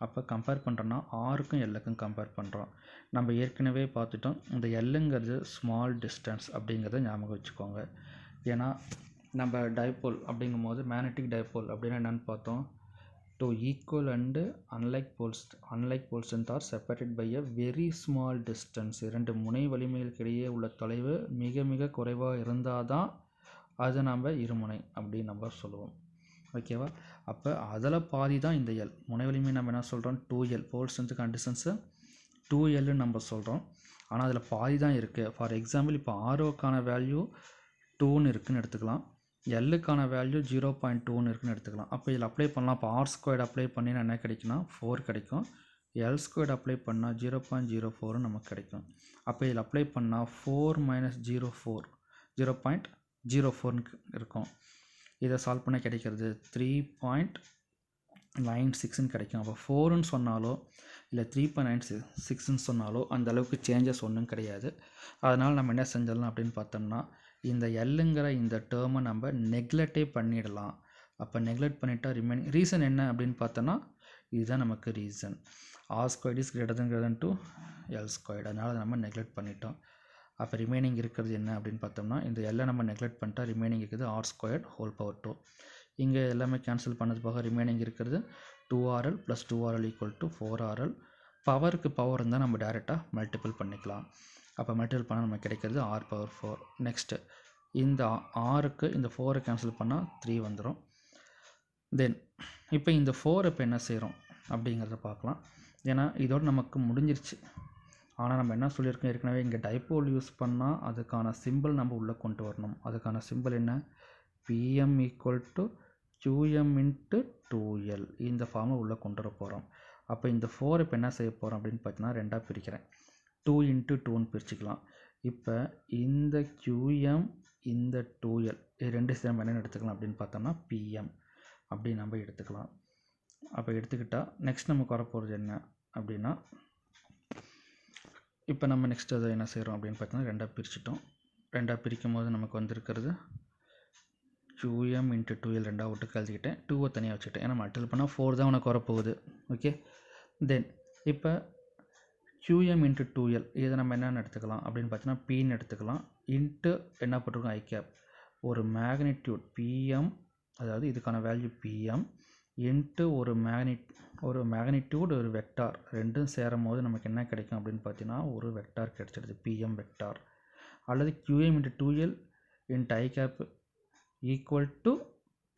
அப்போ கம்பேர் பண்ணுறோன்னா ஆருக்கும் எல்லுக்கும் கம்பேர் பண்ணுறோம். நம்ம ஏற்கனவே பார்த்துட்டோம், இந்த எல்லுங்கிறது ஸ்மால் டிஸ்டன்ஸ் அப்படிங்கிறத ஞாபகம் வச்சுக்கோங்க. ஏன்னா நம்ம டைபோல் அப்படிங்கும்போது மேக்னெட்டிக் டைபோல் அப்படின்னா என்னென்னு பார்த்தோம், two equal and unlike poles are separated by a very small distance. இரண்டு முனை வலிமைகளுக்கு இடையே உள்ள தொலைவு மிக மிக குறைவாக இருந்தால் தான் அதை நம்ம இருமுனை அப்படின்னு நம்ம சொல்லுவோம். ஓகேவா? அப்போ அதில் பாதி தான் இந்த எல். முனை வலிமை நம்ம என்ன சொல்கிறோம், 2L போல் ஸ்ட்ரென்த்துக்கான டிஸ்டன்ஸு 2Lன்னு நம்ம சொல்கிறோம். ஆனால் அதில் பாதி தான் இருக்குது. ஃபார் எக்ஸாம்பிள் இப்போ ஆரோக்கான வேல்யூ 2ன்னு இருக்குதுன்னு எடுத்துக்கலாம், எல்லுக்கான வேல்யூ 0.2ன்னு இருக்குன்னு எடுத்துக்கலாம். அப்போ இதில் அப்ளை பண்ணலாம். இப்போ ஆர் ஸ்கொயர்டு அப்ளை பண்ணினா என்ன கிடைக்குன்னா 4 கிடைக்கும். எல் ஸ்கொயர்டு அப்ளை பண்ணால் 0.04 நமக்கு கிடைக்கும். அப்போ இதில் அப்ளை பண்ணால் 4 மைனஸ் 0.04ன்னு இருக்கும். இதை சால்வ் பண்ண கிடைக்கிறது 3.96ன்னு கிடைக்கும். அப்போ 4ன்னு சொன்னாலோ இல்லை 3.96ன்னு சொன்னாலோ அந்த அளவுக்கு சேஞ்சஸ் ஒன்றும் கிடையாது. அதனால் நம்ம என்ன செஞ்சிடலாம் அப்படின்னு பார்த்தோம்னா, இந்த எல்லுங்கிற இந்த டேர்மை நம்ம நெக்லெக்டே பண்ணிடலாம். அப்போ நெக்லெக்ட் பண்ணிட்டா ரிமைனிங் ரீசன் என்ன அப்படின்னு பார்த்தோன்னா, இதுதான் நமக்கு reason. R squared is greater to l squared. அதனால் அதை நம்ம நெக்லெக்ட் பண்ணிட்டோம். அப்போ ரிமைனிங் இருக்கிறது என்ன அப்படின்னு பார்த்தோம்னா, இந்த எல்லை நம்ம நெக்லெக்ட் பண்ணிட்டா ரிமைனிங் இருக்குது ஆர் ஸ்கொயர்ட் ஹோல் பவர் 2. இங்கே எல்லாமே கேன்சல் பண்ணது போக ரிமைனிங் இருக்கிறது 2RL + 2RL = 4RL. பவருக்கு பவர் இருந்தால் நம்ம டேரெக்டாக மல்டிபிள் பண்ணிக்கலாம். அப்போ மல்டிபிள் பண்ணால் நமக்கு கிடைக்கிறது R⁴. நெக்ஸ்ட்டு இந்த ஆருக்கு இந்த 4 கேன்சல் பண்ணால் 3 வந்துடும். தென் இப்போ இந்த 4 இப்போ என்ன செய்கிறோம் அப்படிங்கிறத பார்க்கலாம். ஏன்னா இதோடு நமக்கு முடிஞ்சிருச்சு. ஆனால் நம்ம என்ன சொல்லியிருக்கோம் ஏற்கனவே, இங்கே டைப்போல் யூஸ் பண்ணால் அதுக்கான சிம்பிள் நம்ம உள்ளே கொண்டு வரணும். அதுக்கான சிம்பிள் என்ன? PM = QM × 2L. இந்த ஃபார்மை உள்ளே கொண்டு வர போகிறோம். அப்போ இந்த 4 இப்போ என்ன செய்ய போகிறோம் அப்படின்னு பார்த்தீங்கன்னா, ரெண்டாக பிரிக்கிறேன். 2 × 2ன்னு பிரிச்சுக்கலாம். இப்போ இந்த QM இந்த 2L இது ரெண்டு சேர்ந்து என்னென்னு எடுத்துக்கலாம் அப்படின்னு பார்த்தோம்னா PM அப்படி நம்ம எடுத்துக்கலாம். அப்போ எடுத்துக்கிட்டால் நெக்ஸ்ட் நமக்கு வரப்போகிறது என்ன அப்படின்னா, இப்போ நம்ம நெக்ஸ்ட் அதை என்ன செய்கிறோம் அப்படின்னு பார்த்தீங்கன்னா, ரெண்டாக பிரிச்சுட்டோம். ரெண்டாக பிரிக்கும் போது நமக்கு வந்திருக்கிறது QM × 2L. ரெண்டாக விட்டு கழுதிக்கிட்டேன், 2 தனியாக வச்சுக்கிட்டேன். ஏன்னா மல்டிபிள் பண்ணால் 4 தான் உனக்கு வரப்போகுது. ஓகே, தென் இப்போ QM × 2L இதை நம்ம என்னென்னு எடுத்துக்கலாம் அப்படின்னு பார்த்தீங்கன்னா, Pன்னு எடுத்துக்கலாம். இன்ட்டு என்ன போட்டிருக்கோம், I⁻. ஒரு மேக்னிடியூட் PM, அதாவது இதுக்கான வேல்யூ PM இன்ட்டு ஒரு மேக்னிடியூட் ஒரு வெக்டார் ரெண்டும் சேரும் போது நமக்கு என்ன கிடைக்கும் அப்படின்னு பார்த்தீங்கன்னா, ஒரு வெக்டார் கிடைச்சிடுது, PM வெக்டார். அல்லது QM × 2L I⁻ =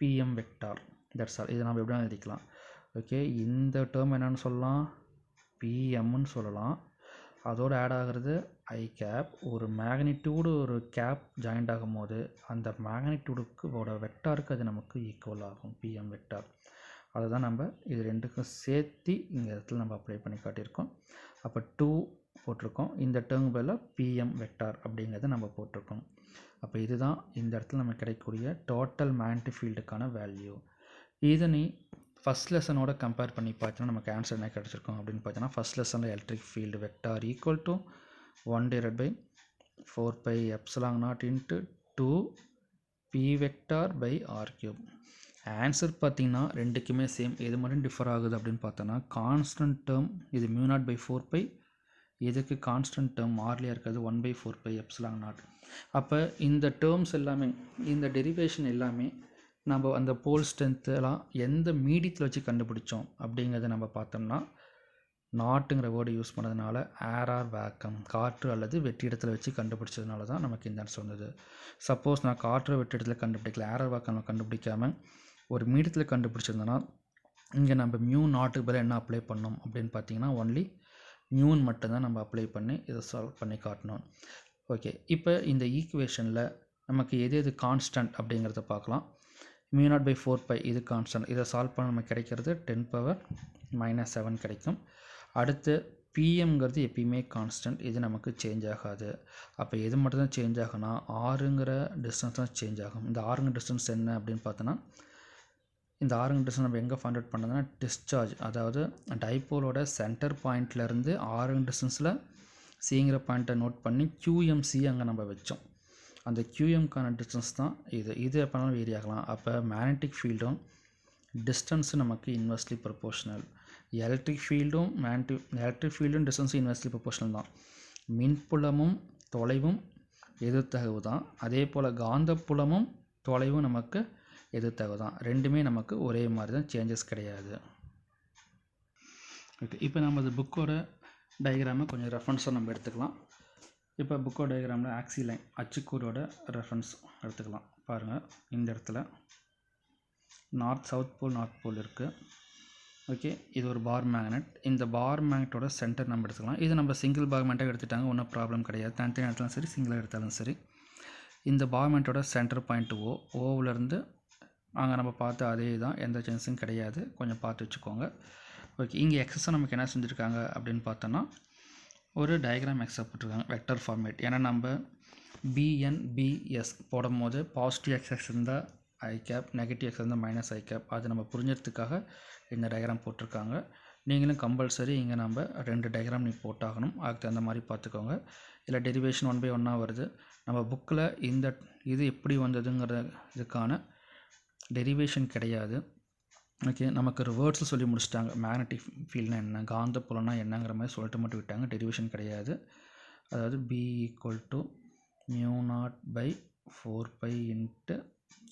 PM vector. That's all. இதை நம்ம எப்படி எழுதிக்கலாம். ஓகே, இந்த டேர்ம் என்னன்னு சொல்லலாம், PMன்னு சொல்லலாம். அதோடு ஆட் ஆகிறது I⁻. ஒரு மேக்னிடியூடு ஒரு கேப் ஜாயிண்ட் ஆகும் போது அந்த மேக்னிடியூடுக்கு வெக்டாருக்கு அது நமக்கு ஈக்குவல் ஆகும், PM வெக்டார். அதை தான் நம்ம இது ரெண்டுக்கும் சேர்த்து இந்த இடத்துல நம்ம அப்ளை பண்ணி காட்டியிருக்கோம். அப்போ 2 போட்டிருக்கோம், இந்த டேர்ம் பதிலாக PM வெக்டார் அப்படிங்கிறத நம்ம போட்டிருக்கோம். அப்போ இதுதான் இந்த இடத்துல நமக்கு கிடைக்கக்கூடிய டோட்டல் மேக்னெட்டிக் ஃபீல்டுக்கான வேல்யூ. இதை நீ ஃபஸ்ட் லெசனோட கம்பேர் பண்ணி பார்த்தீங்கன்னா நமக்கு ஆன்சர் என்ன கிடச்சிருக்கோம் அப்படின்னு பார்த்தீங்கன்னா, ஃபஸ்ட் லெசனில் எலக்ட்ரிக் ஃபீல்டு வெக்டார் = 1/4πε0 × 2P வெக்டார்/R⁵. ஆன்சர் பார்த்தீங்கன்னா ரெண்டுக்குமே சேம். எது மட்டும் டிஃபர் ஆகுது அப்படின்னு பார்த்தோன்னா, கான்ஸ்டன்ட் டேர்ம் இது μ0/4π, இதுக்கு கான்ஸ்டன்ட் டேர்ம் ஆர்லியாக இருக்கிறது 1/4πε0. அப்போ இந்த டேர்ம்ஸ் எல்லாமே, இந்த டெரிவேஷன் எல்லாமே நம்ம அந்த போல் ஸ்ட்ரென்த்தெல்லாம் எந்த மீடியத்தில் வச்சு கண்டுபிடிச்சோம் அப்படிங்கிறத நம்ம பார்த்தோம்னா, நாட்டுங்கிற வேர்டு யூஸ் பண்ணதுனால ஏர் ஆர் வேக்கம், காற்று அல்லது வெற்றிடத்தில் வச்சு கண்டுபிடிச்சதுனால தான் நமக்கு இந்த ஆன்சர் வந்தது. சப்போஸ் நான் காற்று வெற்றிடத்தில் கண்டுபிடிக்கல, ஏர் ஆர் வேக்கம் கண்டுபிடிக்காமல் ஒரு மீடியத்தில் கண்டுபிடிச்சிருந்தோன்னா, இங்கே நம்ம μ0க்கு பதிலாக என்ன அப்ளை பண்ணோம் அப்படின்னு பார்த்தீங்கன்னா, ஒன்லி μன்னு மட்டும்தான் நம்ம அப்ளை பண்ணி இதை சால்வ் பண்ணி காட்டணும். ஓகே, இப்போ இந்த ஈக்குவேஷனில் நமக்கு எது கான்ஸ்டன்ட் அப்படிங்கிறத பார்க்கலாம். μ0/4π இது கான்ஸ்டன்ட். இதை சால்வ் பண்ண நமக்கு கிடைக்கிறது 10⁻⁻7 கிடைக்கும். அடுத்து PMங்கிறது எப்பயுமே கான்ஸ்டன்ட், இது நமக்கு சேஞ்ச் ஆகாது. அப்போ எது மட்டும் தான் சேஞ்ச் ஆகுனா, ஆறுங்கிற டிஸ்டன்ஸ் தான் சேஞ்ச் ஆகும். இந்த ஆறுங்கிற டிஸ்டன்ஸ் என்ன அப்படின்னு பார்த்தோன்னா, இந்த ஆறுங்கிற டிஸ்டன்ஸ் நம்ம எங்கே ஃபைண்ட் அவுட் பண்ணதுன்னா, டிஸ்சார்ஜ், அதாவது டைப்போலோட சென்டர் பாயிண்ட்லேருந்து ஆறுங்கிற டிஸ்டன்ஸில் சிங்கிற பாயிண்ட்டை நோட் பண்ணி QMC அங்கே நம்ம வச்சோம். அந்த QMக்கான டிஸ்டன்ஸ் தான் இது எப்போனாலும் வேரி ஆகலாம். அப்போ மேக்னெட்டிக் ஃபீல்டும் டிஸ்டன்ஸும் நமக்கு இன்வெர்ஸ்லி ப்ரொபோர்ஷனல். எலக்ட்ரிக் ஃபீல்டும் டிஸ்டன்ஸும் இன்வெர்ஸ்லி ப்ரொபோர்ஷனல் தான். மின்புலமும் தொலைவும் எதிர்த்தகவு தான். அதே போல் காந்தப்புலமும் தொலைவும் நமக்கு எதிர்த்தகவு தான். ரெண்டுமே நமக்கு ஒரே மாதிரி தான், சேஞ்சஸ் கிடையாது. ஓகே, இப்போ நம்ம அது புக்கோட டயக்ராமை கொஞ்சம் ரெஃபரன்ஸாக நம்ம எடுத்துக்கலாம். இப்போ புக்கோட டயக்ராமில் ஆக்சி லைன் அச்சுக்கூடோட ரெஃபரன்ஸ் எடுத்துக்கலாம். பாருங்கள், இந்த இடத்துல சவுத் போல் இருக்குது. ஓகே, இது ஒரு பார் மேக்னெட். இந்த பார் மேக்னெட்டோட சென்டர் நம்ம எடுத்துக்கலாம். இது நம்ம சிங்கிள் பார் மேக்னெட்டாக எடுத்துட்டாங்க, ஒன்றும் ப்ராப்ளம் கிடையாது. தனித்தனி எடுத்தாலும் சரி, சிங்கிளாக எடுத்தாலும் சரி. இந்த பார் மேக்னெட்டோட சென்டர் பாயிண்ட் ஓவிலேருந்து அங்கே நம்ம பார்த்து அதே தான், எந்த சேஞ்சஸும் கிடையாது, கொஞ்சம் பார்த்து வச்சுக்கோங்க. ஓகே, இங்கே எக்ஸஸாக நமக்கு என்ன செஞ்சுருக்காங்க அப்படின்னு பார்த்தோன்னா, ஒரு டயக்ராம் எக்ஸாக போட்டிருக்காங்க, வெக்டர் ஃபார்மேட். ஏன்னா நம்ம BNBS போடும் போது பாசிட்டிவ் எக்ஸஸ் இருந்தால் I⁻, நெகட்டிவ் எக்ஸ் இருந்தால் -I⁻. அது நம்ம புரிஞ்சதுக்காக இந்த டயக்ராம் போட்டிருக்காங்க. நீங்களும் கம்பல்சரி இங்கே நம்ம 2 டயக்ராம் நீ போட்டாகணும். அதுக்கு தகுந்த மாதிரி பார்த்துக்கோங்க. இல்லை டெரிவேஷன் 1/1 வருது. நம்ம புக்கில் இது எப்படி வந்ததுங்கிற இதுக்கான டெரிவேஷன் கிடையாது. ஓகே, நமக்கு ரிவர்ஸில் சொல்லி முடிச்சிட்டாங்க. மேக்னெட்டிக் ஃபீல்ட்னா என்ன, காந்த புலம்னா என்னங்கிற மாதிரி சொல்லிட்டு மட்டும் விட்டாங்க. டெரிவேஷன் கிடையாது. அதாவது B = μ0/4π ×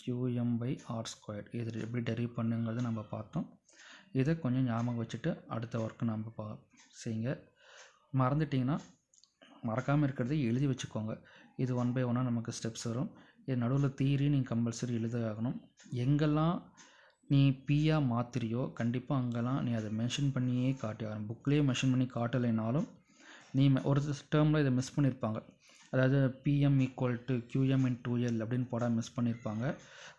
qm/r². இது எப்படி டெரைவ் பண்ணுங்கிறது நம்ம பார்த்தோம். இதை கொஞ்சம் ஞாபகம் வச்சுட்டு அடுத்த ஒர்க்கு நம்ம செய்யுங்க. மறந்துட்டிங்கன்னா மறக்காமல் இருக்கிறத எழுதி வச்சுக்கோங்க. இது 1 by 1 நமக்கு ஸ்டெப்ஸ் வரும். இது நடுவில் தியரி நீங்கள் கம்பல்சரி எழுத ஆகணும். எங்கெல்லாம் நீ பியாக மாற்றுறியோ கண்டிப்பாக அங்கெல்லாம் நீ அதை மென்ஷன் பண்ணியே காட்டி ஆகணும். புக்லேயே மென்ஷன் பண்ணி காட்டலைனாலும் நீ ஒரு டேர்மில் இதை மிஸ் பண்ணியிருப்பாங்க. அதாவது பிஎம் = QM × 2L அப்படின்னு போட மிஸ் பண்ணியிருப்பாங்க.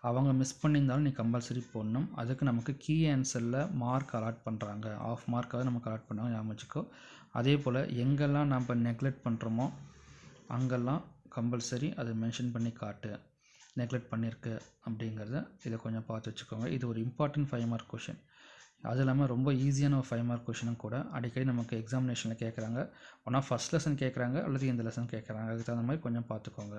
அவங்க மிஸ் பண்ணியிருந்தாலும் நீ கம்பல்சரி போடணும். அதுக்கு நமக்கு கீ ஆன்சரில் மார்க் அலாட் பண்ணுறாங்க, ஆஃப் மார்க்காக நமக்கு அலாட் பண்ணாங்க, ஞாபகம் வச்சுக்கோ. அதே போல் எங்கெல்லாம் நம்ம நெக்லெக்ட் பண்ணுறோமோ அங்கெல்லாம் கம்பல்சரி அதை மென்ஷன் பண்ணி காட்டு, நெக்லெக்ட் பண்ணியிருக்கு அப்படிங்கிறத இதை கொஞ்சம் பார்த்து வச்சுக்கோங்க. இது ஒரு இம்பார்ட்டன்ட் 5 மார்க் கொஷின். அது இல்லாமல் ரொம்ப ஈஸியான ஒரு 5 மார்க் கொஷினும் கூட. அடிக்கடி நமக்கு எக்ஸாமினேஷனில் கேட்குறாங்க. ஒன்றா ஃபஸ்ட் லெசன் கேட்குறாங்க அல்லது இந்த லெசன் கேட்குறாங்க. அதுக்கு தகுந்த மாதிரி கொஞ்சம் பார்த்துக்கோங்க.